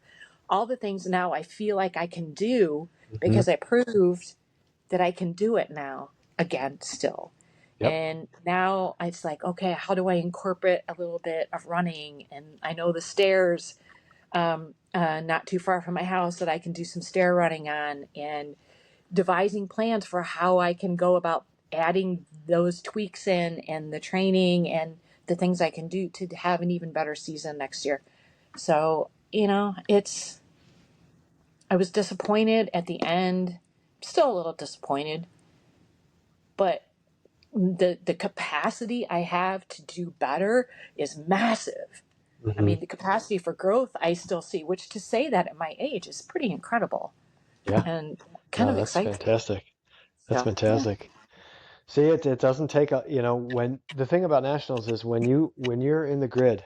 all the things now I feel like I can do Hmm. because I proved that I can do it now again still. Yep. And now it's like, okay, how do I incorporate a little bit of running? And I know the stairs not too far from my house that I can do some stair running on, and devising plans for how I can go about adding those tweaks in and the training and the things I can do to have an even better season next year. So, I was disappointed at the end, still a little disappointed, but the capacity I have to do better is massive. I Hmm. mean, the capacity for growth I still see, which to say that at my age is pretty incredible Yeah. and kind No, of that's excites me. fantastic. That's So, yeah. fantastic. See, it doesn't take a, when the thing about nationals is when you're in the grid,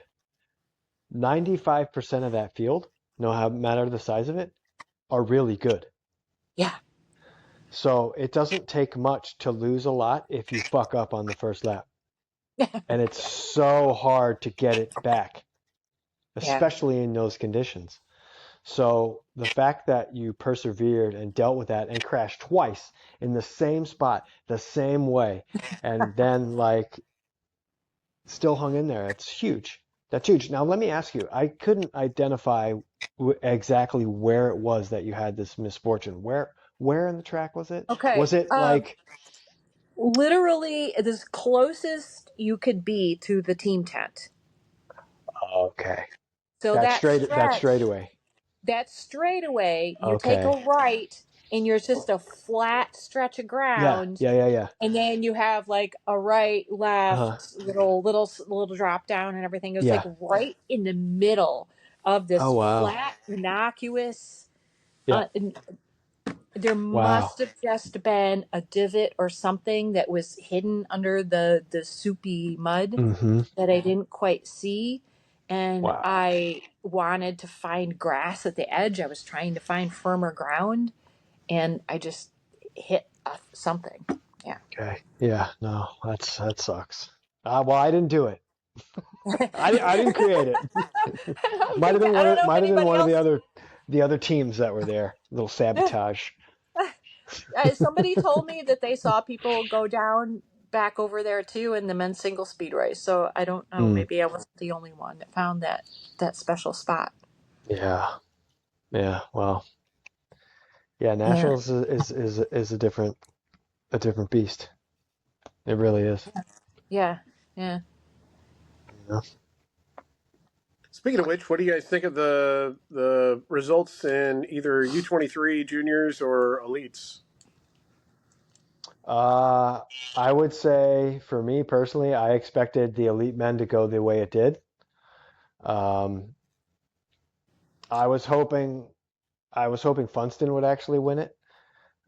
95% of that field, no matter the size of it, are really good. Yeah. So it doesn't take much to lose a lot if you fuck up on the first lap. And it's Yeah. so hard to get it back, Yeah. especially in those conditions. So the fact that you persevered and dealt with that and crashed twice in the same spot, the same way, and then like still hung in there, it's huge. That's huge. Now let me ask you, I couldn't identify exactly where it was that you had this misfortune. Where in the track was it? Okay. Was it like Literally the closest you could be to the team tent. okay. So That straightaway. that straightaway, you take a Okay. right and you're just a flat stretch of Yeah, ground. yeah, yeah, yeah. And then you have like a right, Uh-huh. left, little drop down and everything. It was like Yeah. right in the middle of Oh this wow. flat, innocuous. Yeah. And there Wow. must have just been a divot or something that was hidden under the soupy mud Mm-hmm. that I didn't quite see. And Wow. I wanted to find grass at the edge. I was trying to find firmer ground, and I just hit something. Yeah. Okay. Yeah, no, that sucks. Well, I didn't do it. I didn't create it. I don't know if Might have been anybody one of else. the other teams that were there. Little sabotage. Somebody told me that they saw people go down back over there too in the men's single speed race. So I don't know. Mm, Maybe I wasn't the only one that found that special spot. yeah. Yeah. Well, yeah, Yeah. Nationals is a different beast. It really is. Yeah. Yeah. Yeah. Speaking of which, what do you guys think of the results in either U23 juniors or elites? Uh, I would say for me personally, I expected the elite men to go the way it did. Um, I was hoping I was hoping Funston would actually win it.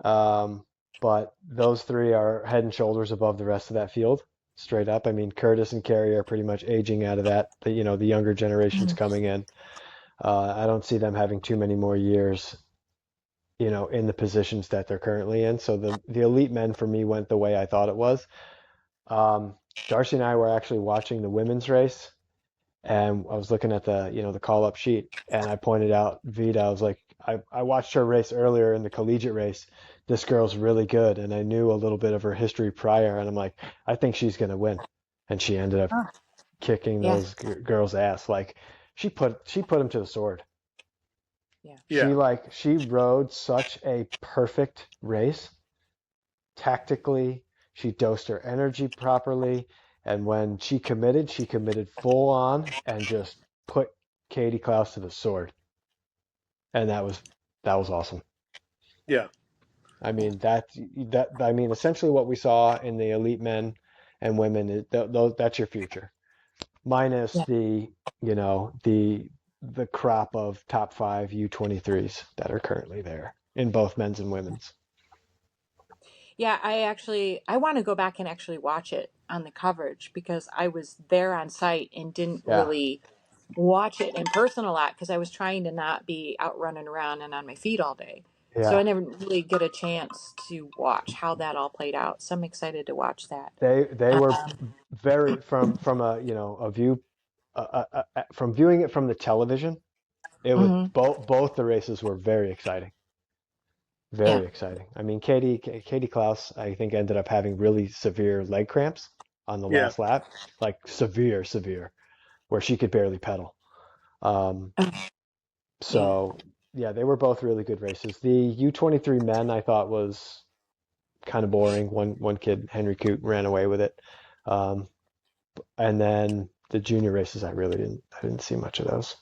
Um, but those three are head and shoulders above the rest of that field, straight up. I mean, Curtis and Carey are pretty much aging out of that. The younger generation's Mhm. coming in. I don't see them having too many more years, in the positions that they're currently in. So the elite men for me went the way I thought it was. Um, Darcy and I were actually watching the women's race, and I was looking at the call up sheet, and I pointed out Vida. I was like, I watched her race earlier in the collegiate race. This girl's really good, and I knew a little bit of her history prior, and I'm like, I think she's gonna win, and she ended up Oh, kicking yeah. those girls' ass. Like she put them to the sword. Yeah. Yeah, She rode such a perfect race tactically. She dosed her energy properly. And when she committed full on and just put Katie Klaus to the sword. And that was awesome. yeah, I mean, essentially what we saw in the elite men and women, that's your future. Minus Yeah. the crop of top five U23s that are currently there in both men's and women's. Yeah, I want to go back and actually watch it on the coverage because I was there on site and didn't Yeah. really watch it in person a lot because I was trying to not be out running around and on my feet all day. So Yeah. I never really get a chance to watch how that all played out. So I'm excited to watch that. They were Um, very from a view from viewing it from the television. It was mhm. both the races were very exciting, Yeah. very exciting. I mean, Katie Klaus, I think ended up having really severe leg cramps on the yeah, last lap, like severe, where she could barely pedal. Um, Yeah. so yeah, they were both really good races. The U23 men I thought was kind of boring. One kid, Henry Coote, ran away with it. Um, and then the junior races, I didn't see much of those.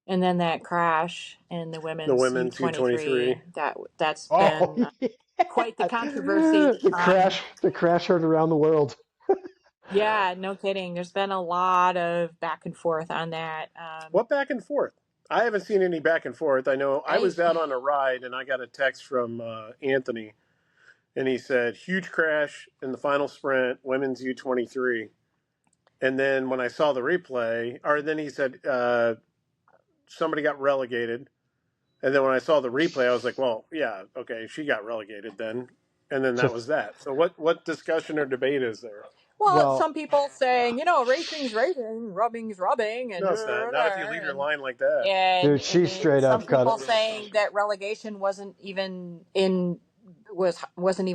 And then that crash in the The women's women's U23. U23, that's Oh, been yeah. quite the controversy. The crash heard around the world. Yeah, no kidding. There's been a lot of back and forth on that. What back and forth? I haven't seen any back and forth. I know I I was out on a ride and I got a text from Anthony, and he said, huge crash in the final sprint, women's U23. And then when I saw the replay, or then he said somebody got relegated. And then when I saw the replay, I was like, well, yeah, okay, she got relegated then. And then So, that was that. So what discussion or debate is there? Well, well, some people saying, racing's racing, rubbing's rubbing, and No, it's not. Not if you lead your line like that. and dude, she and straight some up cut people it. saying that relegation wasn't even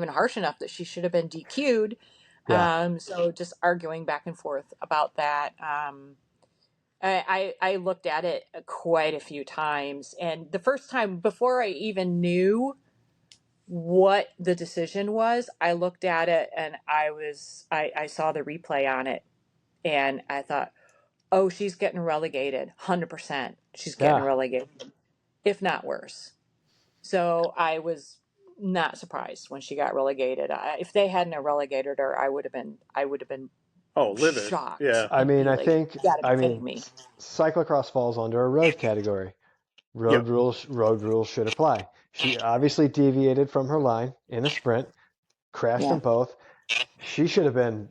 harsh enough, that she should have been DQ'd. Yeah. So just arguing back and forth about that. I looked at it quite a few times, and the first time, before I even knew what the decision was, I looked at it and I saw the replay on it, and I thought, oh, she's getting relegated. 100%. She's getting Yeah. relegated, if not worse. So I was not surprised when she got relegated. If they hadn't have relegated her, I would have been Oh, livid. shocked Yeah. I and mean, be I like, think, you gotta be I kidding mean, me. cyclocross falls under a road category. Yep. Road rules should apply. She obviously deviated from her line in a sprint, crashed Yeah. them both. She should have been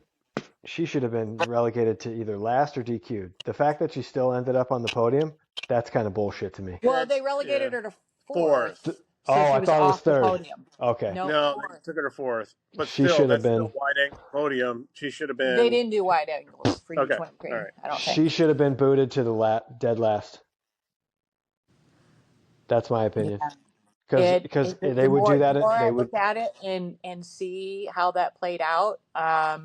relegated to either last or DQ'd. The fact that she still ended up on the podium, that's kind of bullshit to me. Well, they That's relegated yeah. her to Fourth. fourth, so Oh, she I was thought it was off the third. podium. Okay. No, No, they fourth. took her to fourth. But She still, should have that's still been wide angle podium. She should have They been didn't do wide angles for okay. U23, All right. I don't think. she should have been booted to the dead last. That's my opinion. Yeah. Because they would do The that. more They I would. look at it and see how that played out, I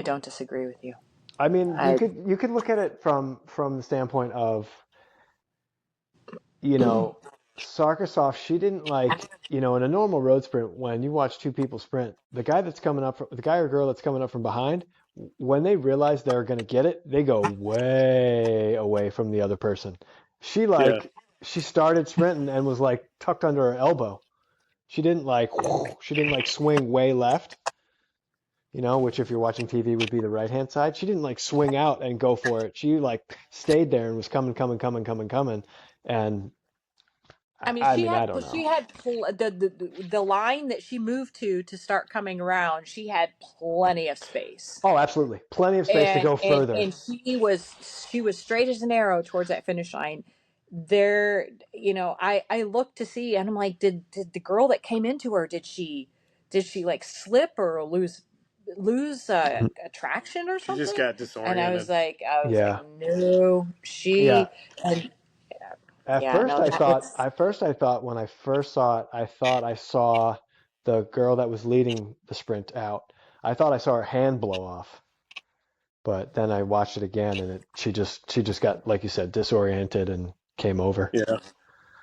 don't disagree with you. I mean, I you could look at it from the standpoint of, Sarkisov, she didn't in a normal road sprint, when you watch two people sprint, the guy or girl that's coming up from behind, when they realize they're going to get it, they go way away from the other person. She Yeah. she started sprinting and was like tucked under her elbow. She didn't swing way left, which if you're watching TV would be the right hand side. She didn't swing out and go for it. She stayed there and was coming. And I mean, I mean, I don't she know. had the line that she moved to start coming around. She had plenty of space, Oh, absolutely. Plenty of space to go further. and she was straight as an arrow towards that finish line. There, I looked to see, and I'm like, did the girl that came into her, did she slip or lose attraction or She just something? got And I disoriented. was like, Yeah. no, Yeah. and At yeah, first no, I that thought was. when I first saw it, I thought I saw the girl that was leading the sprint out. I thought I saw her hand blow off. But then I watched it again and she just got, like you said, disoriented and came over. Yeah.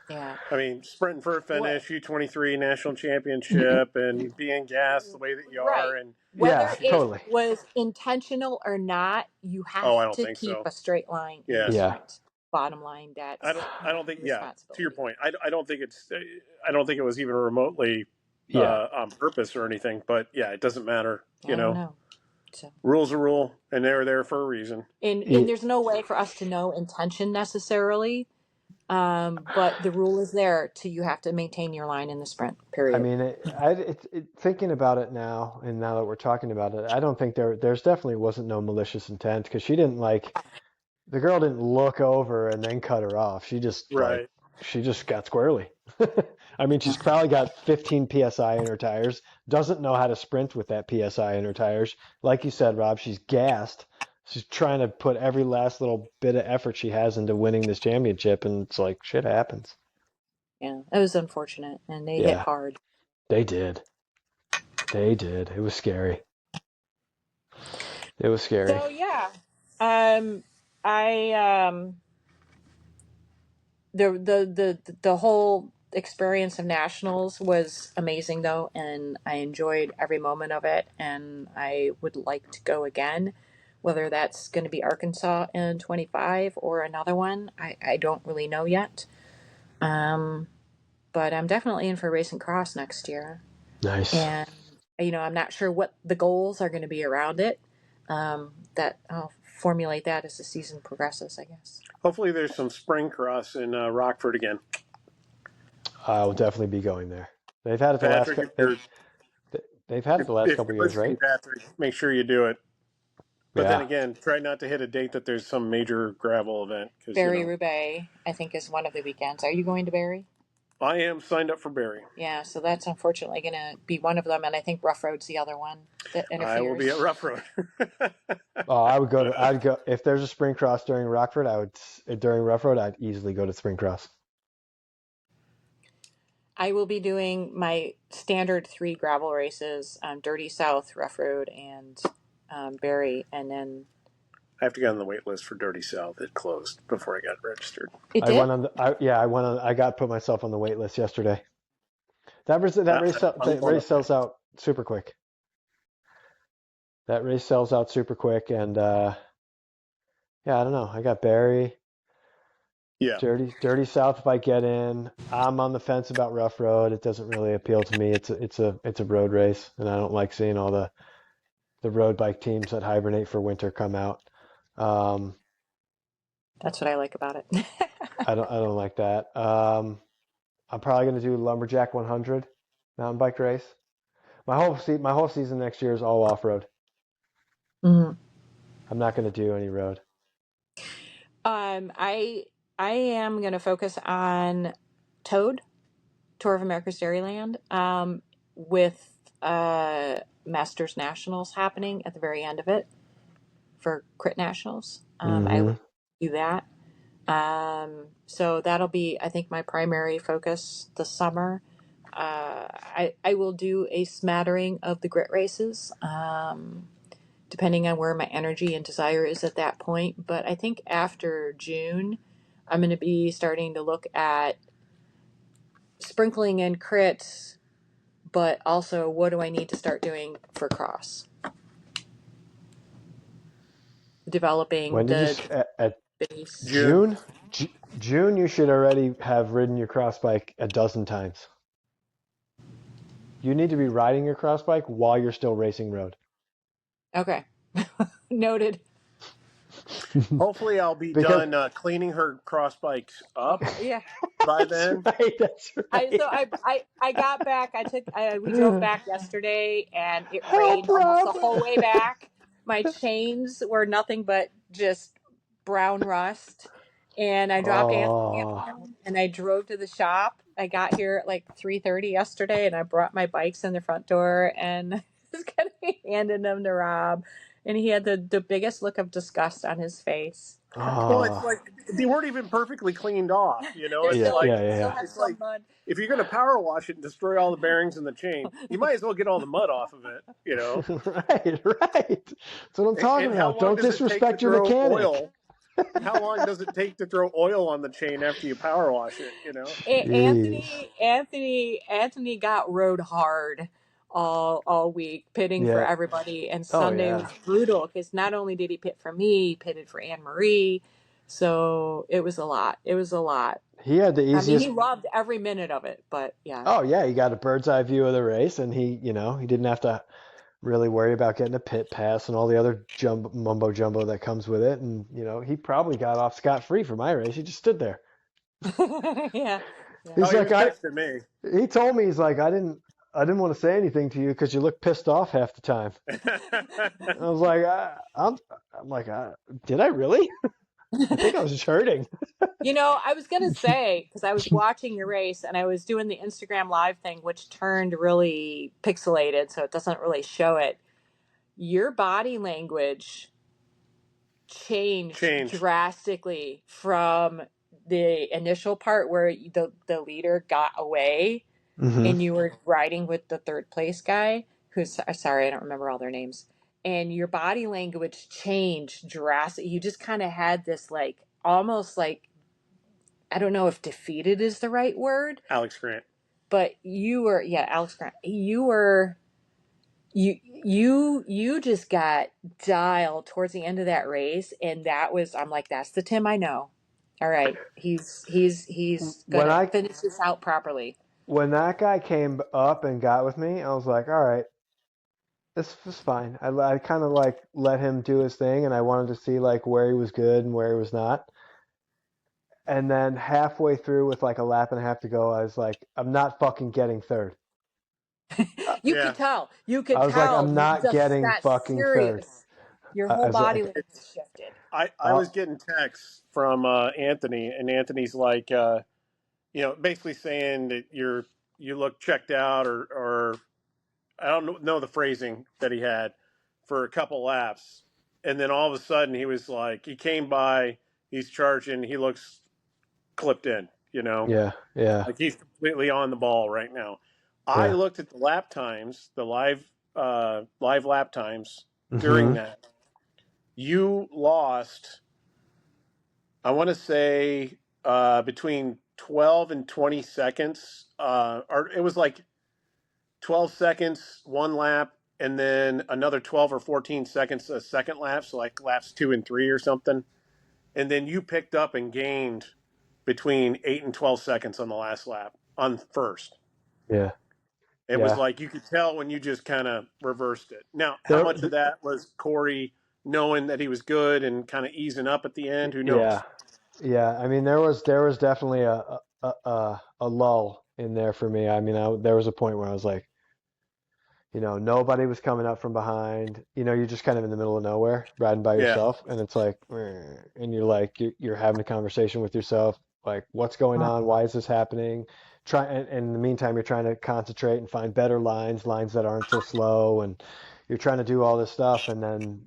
Yeah. I mean, sprinting for a What? finish, U23 national championship, and being gassed the way that you are, Right. and Whether Yeah, it totally. was intentional or not, you have I don't to think keep so. a straight line in the Yeah. Yeah. sprint. Bottom line, I that's don't. I don't think. your Yeah. To your responsibility. point, I don't think it's. I don't think it was even remotely Yeah. on purpose or anything. But yeah, it doesn't matter. I don't know. So, Rules are rule, and they're there for a reason. and there's no way for us to know intention necessarily. But the rule is there to you have to maintain your line in the sprint. I Period. mean, thinking about it now, and now that we're talking about it, I don't think there's definitely wasn't no malicious intent, because she didn't the girl didn't look over and then cut her off. Right. She just got squirrely. I mean, she's probably got 15 psi in her tires, doesn't know how to sprint with that psi in her tires. Like you said, Rob, she's gassed. She's trying to put every last little bit of effort she has into winning this championship, and it's like shit happens. Yeah, it was unfortunate, and they hit Yeah, hard. they did. They did. It was scary. It was scary. So yeah, I the whole experience of nationals was amazing though, and I enjoyed every moment of it, and I would like to go again. Whether that's going to be Arkansas in 25 or another one, I don't really know yet. But I'm definitely in for racing cross next year. Nice. And, I'm not sure what the goals are going to be around it. That I'll formulate that as the season progresses, I guess. Hopefully there's some spring cross in Rockford again. I'll definitely be going there. They've had it the last Patrick, they've had it the last if couple you're years, listening, right? Patrick, make sure you do it. But then Yeah. again, try not to hit a date that there's some major gravel event. Because, Barry-Roubaix, I think, is one of the weekends. Are you going to Barry? I am signed up for Barry. Yeah, so that's unfortunately going to be one of them, and I think Rough Road's the other one that interferes. I will be at Rough Road. Oh, I'd go if there's a spring cross during Rockford. During Rough Road, I'd easily go to spring cross. I will be doing my standard 3 gravel races, Dirty South, Rough Road, and Barry, and then I have to get on the wait list for Dirty South. It closed before I got registered. it I did. went on I put myself on the wait list yesterday. That race sells out super quick. That race sells out super quick, and yeah, I don't know. I got Barry. Yeah. Dirty South if I get in. I'm on the fence about Rough Road. It doesn't really appeal to me. It's a road race, and I don't like seeing all the road bike teams that hibernate for winter come out. That's what I like about it. I don't like that. I'm probably going to do Lumberjack 100 mountain bike race. My whole season next year is all off road. Mm-hmm. I'm not going to do any road. I am going to focus on Toad, Tour of America's Dairyland, with Masters Nationals happening at the very end of it for Crit Nationals. I will do that. So that'll be, I think, my primary focus this summer. I will do a smattering of the grit races, depending on where my energy and desire is at that point. But I think after June, I'm going to be starting to look at sprinkling in crits, but also what do I need to start doing for cross? Developing When did the at base. June? June, you should already have ridden your cross bike a dozen times. You need to be riding your cross bike while you're still racing road. Okay. Noted. Hopefully, I'll be done cleaning her cross bikes up Yeah. by then. That's right. I got back. We drove back yesterday, and it Help, rained almost Rob. the whole way back. My chains were nothing but just brown rust, and I dropped Anthony off, and I drove to the shop. I got here at like 3:30 yesterday, and I brought my bikes in the front door, and I was gonna be handing them to Rob, and he had the biggest look of disgust on his face. Well, it's like they weren't even perfectly cleaned off. Still have some mud. If you're going to power wash it and destroy all the bearings in the chain, you might as well get all the mud off of it. Right. That's what I'm talking about. Don't disrespect your mechanic. Oil? How long does it take to throw oil on the chain after you power wash it? Anthony got rode hard all week, pitting for everybody, and Sunday was brutal because not only did he pit for me, he pitted for Anne Marie, so it was a lot. He had the easiest. I mean, he loved every minute of it, but yeah. Oh yeah, he got a bird's eye view of the race, and he didn't have to really worry about getting a pit pass and all the other mumbo jumbo that comes with it, and he probably got off scot-free for my race. He just stood there. Yeah. He's me. He told me, he's like, I didn't want to say anything to you because you look pissed off half the time. I was like, I'm like, did I really? I think I was just hurting. I was going to say, because I was watching your race and I was doing the Instagram live thing, which turned really pixelated, so it doesn't really show it. Your body language changed drastically from the initial part where the leader got away and you were riding with the third place guy who's, sorry, I don't remember all their names. And your body language changed drastically. You just kind of had this almost I don't know if defeated is the right word. Alex Grant. But you were, Alex Grant. You were you just got dialed towards the end of that race, and I'm like, that's the Tim I know. All right, he's When gonna I finish this out properly. when that guy came up and got with me, I was like, all right, this was fine. I kind of like let him do his thing, and I wanted to see like where he was good and where he was not. And then halfway through, with like a lap and a half to go, I was like, I'm not fucking getting third. Uh, You Yeah. could tell. You could I was like, tell. I'm You not just getting got fucking third. serious. Your I whole was body like, language shifted. I was I'll, getting texts from Anthony, and Anthony's like, basically saying that you look checked out, or I don't know the phrasing that he had for a couple laps, and then all of a sudden he was like, he came by, he's charging, he looks clipped in, yeah, yeah, like he's completely on the ball right now. I yeah. looked at the lap times, the live lap times during Hmm. that. You lost, I want to say, between 12 and 20 seconds, or it was like 12 seconds one lap, and then another 12 or 14 seconds a second lap, so like laps 2 and 3 or something. And then you picked up and gained between 8 and 12 seconds on the last lap on first. Yeah, It was yeah. like you could tell when you just kind of reversed it. Now, how There, much of that was Corey knowing that he was good and kind of easing up at the end? Who yeah, knows? yeah. I mean, there was definitely a lull in there for me. I mean, there was a point where I was like, nobody was coming up from behind. You're just kind of in the middle of nowhere, riding by Yeah. yourself, and it's like, and you're like, you're having a conversation with yourself, like, what's going on? Why is this happening? And in the meantime, you're trying to concentrate and find better lines that aren't so slow, and you're trying to do all this stuff, and then,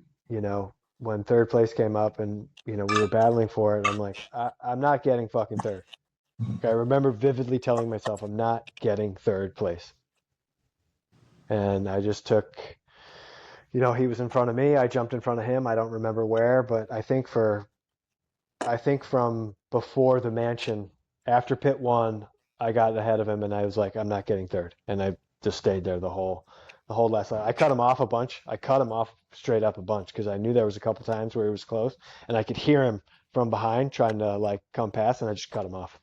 when third place came up, and we were battling for it, I'm like, I'm not getting fucking third. Okay, I remember vividly telling myself, I'm not getting third place. And I just took, he was in front of me. I jumped in front of him. I don't remember where, but I think from before the mansion, after pit one, I got ahead of him, and I was like, I'm not getting third, and I just stayed there the whole last lap. I cut him off a bunch. I cut him off straight up a bunch because I knew there was a couple times where he was close, and I could hear him from behind trying to like come past, and I just cut him off.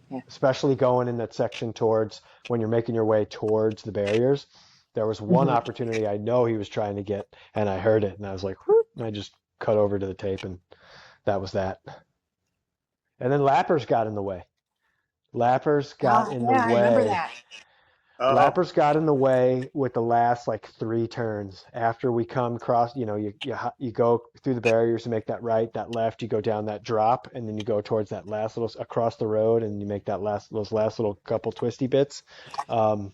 Yeah. Especially going in that section towards when you're making your way towards the barriers. There was one Mhm. opportunity I know he was trying to get, and I heard it, and I was like, whoop, and I just cut over to the tape, and that was that. And then Lappers got in the way. Lappers got Oh in the yeah, I remember way. that. Oh, Lappers got in the way with the last like three turns. After we come across, you go through the barriers to make that right, that left, you go down that drop, and then you go towards that last little across the road, and you make those last little couple twisty bits. Um,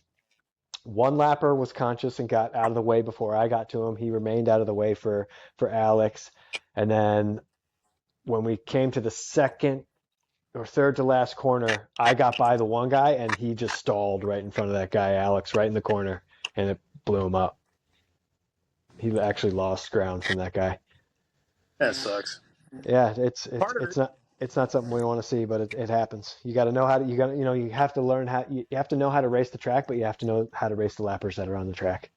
One lapper was conscious and got out of the way before I got to him. He remained out of the way for Alex, and then when we came to the second or third to last corner, I got by the one guy, and he just stalled right in front of that guy, Alex, right in the corner, and it blew him up. He actually lost ground from that guy. that sucks. Yeah, it's it's Part of it's it, not it's not something we want to see, but it happens. You got to know how to you have to learn how you have to know how to race the track, but you have to know how to race the lappers that are on the track.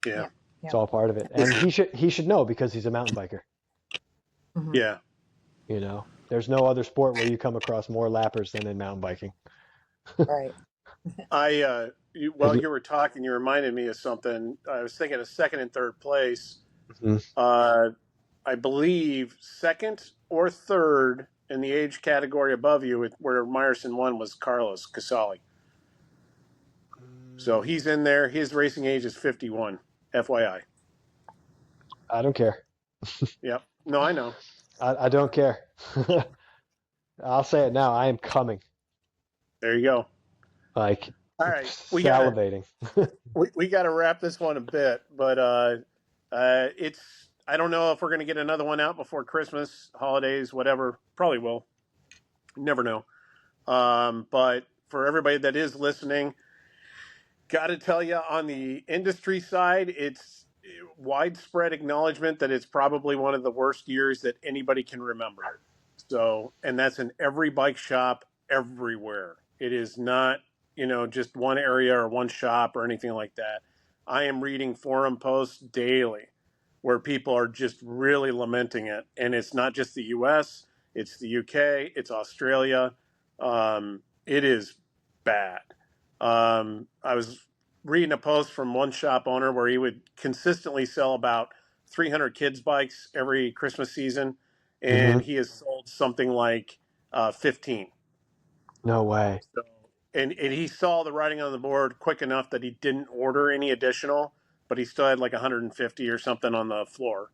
yeah, Yeah. Yeah. It's all part of it, and he should know because he's a mountain biker. Hmm. yeah. There's no other sport where you come across more lappers than in mountain biking. Right. While you were talking, you reminded me of something. I was thinking of second and third place. Mhm. Uh, I believe second or third in the age category above you, where Meyerson won, was Carlos Casali. So he's in there. His racing age is 51. FYI. I don't care. Yep. No, I know. I don't care. I'll say it now. I am coming. There you go. Like All right, salivating. we gotta wrap this one a bit, but it's I don't know if we're gonna get another one out before Christmas, holidays, whatever. Probably will. Never know. But for everybody that is listening, got to tell you on the industry side, it's widespread acknowledgement that it's probably one of the worst years that anybody can remember. So, and that's in every bike shop everywhere. It is not, just one area or one shop or anything like that. I am reading forum posts daily where people are just really lamenting it. And it's not just the US, it's the UK, it's Australia. It is bad. I was reading a post from one shop owner where he would consistently sell about 300 kids bikes every Christmas season, Hmm. and he has sold something like 15. No way. So, and he saw the writing on the board quick enough that he didn't order any additional, but he still had like 150 or something on the floor.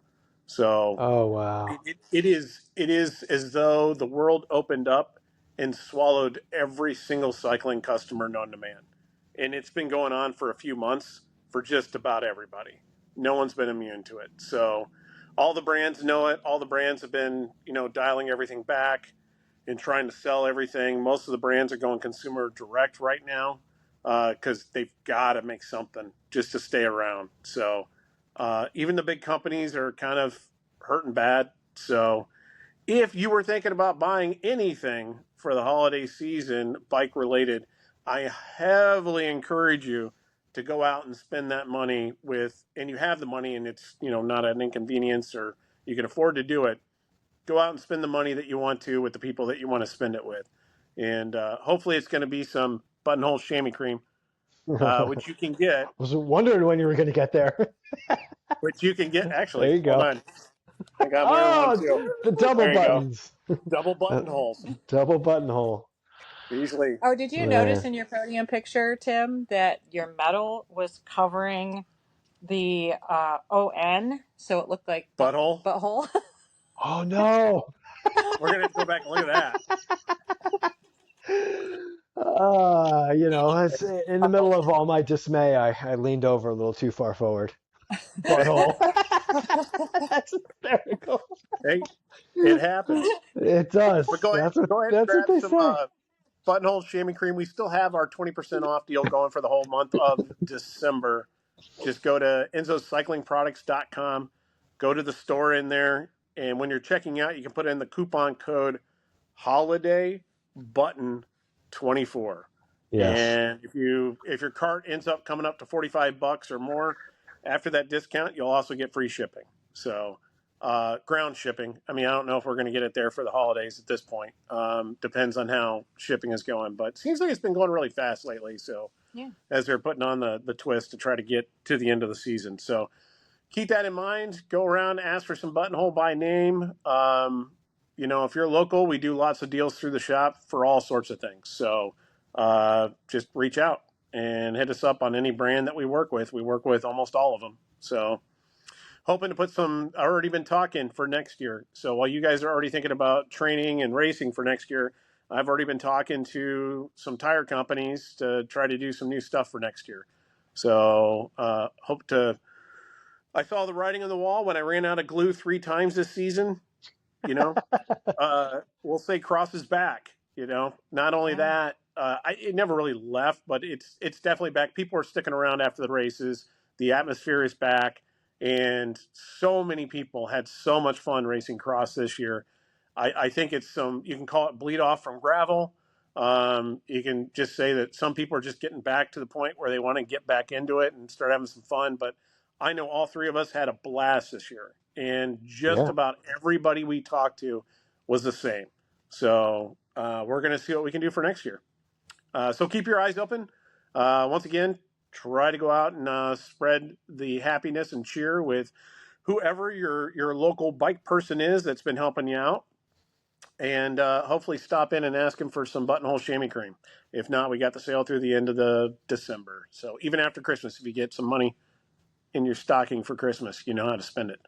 So Oh, wow. it is as though the world opened up and swallowed every single cycling customer known to man, and it's been going on for a few months for just about everybody. No one's been immune to it. So all the brands know it. All the brands have been dialing everything back and trying to sell everything. Most of the brands are going consumer direct right now because they've got to make something just to stay around. So even the big companies are kind of hurting bad. So if you were thinking about buying anything for the holiday season, bike related, I heavily encourage you to go out and spend that money and you have the money and it's, not an inconvenience or you can afford to do it. Go out and spend the money that you want to with the people that you want to spend it with. And hopefully it's going to be some buttonhole chamois cream, I which you can get, was wondering when you were going to get there. There actually, you hold go. on. I think I'm wearing one Oh, too. the double There you go. buttons. Double Uh, buttonholes. Double buttonhole. Usually Oh, did you notice Man. in your podium picture, Tim, that your medal was covering the ON, so it looked like butthole. butthole? Oh, no. We're going to have to go back and look at that. It's in the middle of all my dismay. I leaned over a little too far forward. Butthole. That's hysterical. Hey, it happens. It does. But go ahead and That's what grab they some say. buttonhole chamois cream. We still have our 20% off deal going for the whole month of December. Just go to enzocyclingproducts.com, go to the store in there, and when you're checking out, you can put in the coupon code holiday button 24. Yes. And if your cart ends up coming up to $45 or more after that discount, you'll also get free shipping. So ground shipping. I mean, I don't know if we're going to get it there for the holidays at this point. Depends on how shipping is going, but it seems like it's been going really fast lately. So Yeah. as they're putting on the twist to try to get to the end of the season. So keep that in mind. Go around, ask for some buttonhole by name. If you're local, we do lots of deals through the shop for all sorts of things. So just reach out and hit us up on any brand that we work with. We work with almost all of them. So hoping to put already been talking for next year. So while you guys are already thinking about training and racing for next year, I've already been talking to some tire companies to try to do some new stuff for next year. So I saw the writing on the wall when I ran out of glue 3 times this season. You know, we'll say Cross is back. Not only Yeah. that, it never really left, but it's definitely back. People are sticking around after the races. The atmosphere is back, and so many people had so much fun racing Cross this year. I think it's you can call it bleed off from gravel. You can just say that some people are just getting back to the point where they want to get back into it and start having some fun. But I know all three of us had a blast this year, and just Yeah. about everybody we talked to was the same. So we're going to see what we can do for next year. So keep your eyes open. Once again, try to go out and spread the happiness and cheer with whoever your local bike person is that's been helping you out. And hopefully stop in and ask him for some buttonhole chamois cream. If not, we got the sale through the end of the December. So even after Christmas, if you get some money in your stocking for Christmas, you know how to spend it.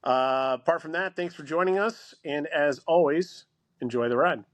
Apart from that, thanks for joining us. And as always, enjoy the ride.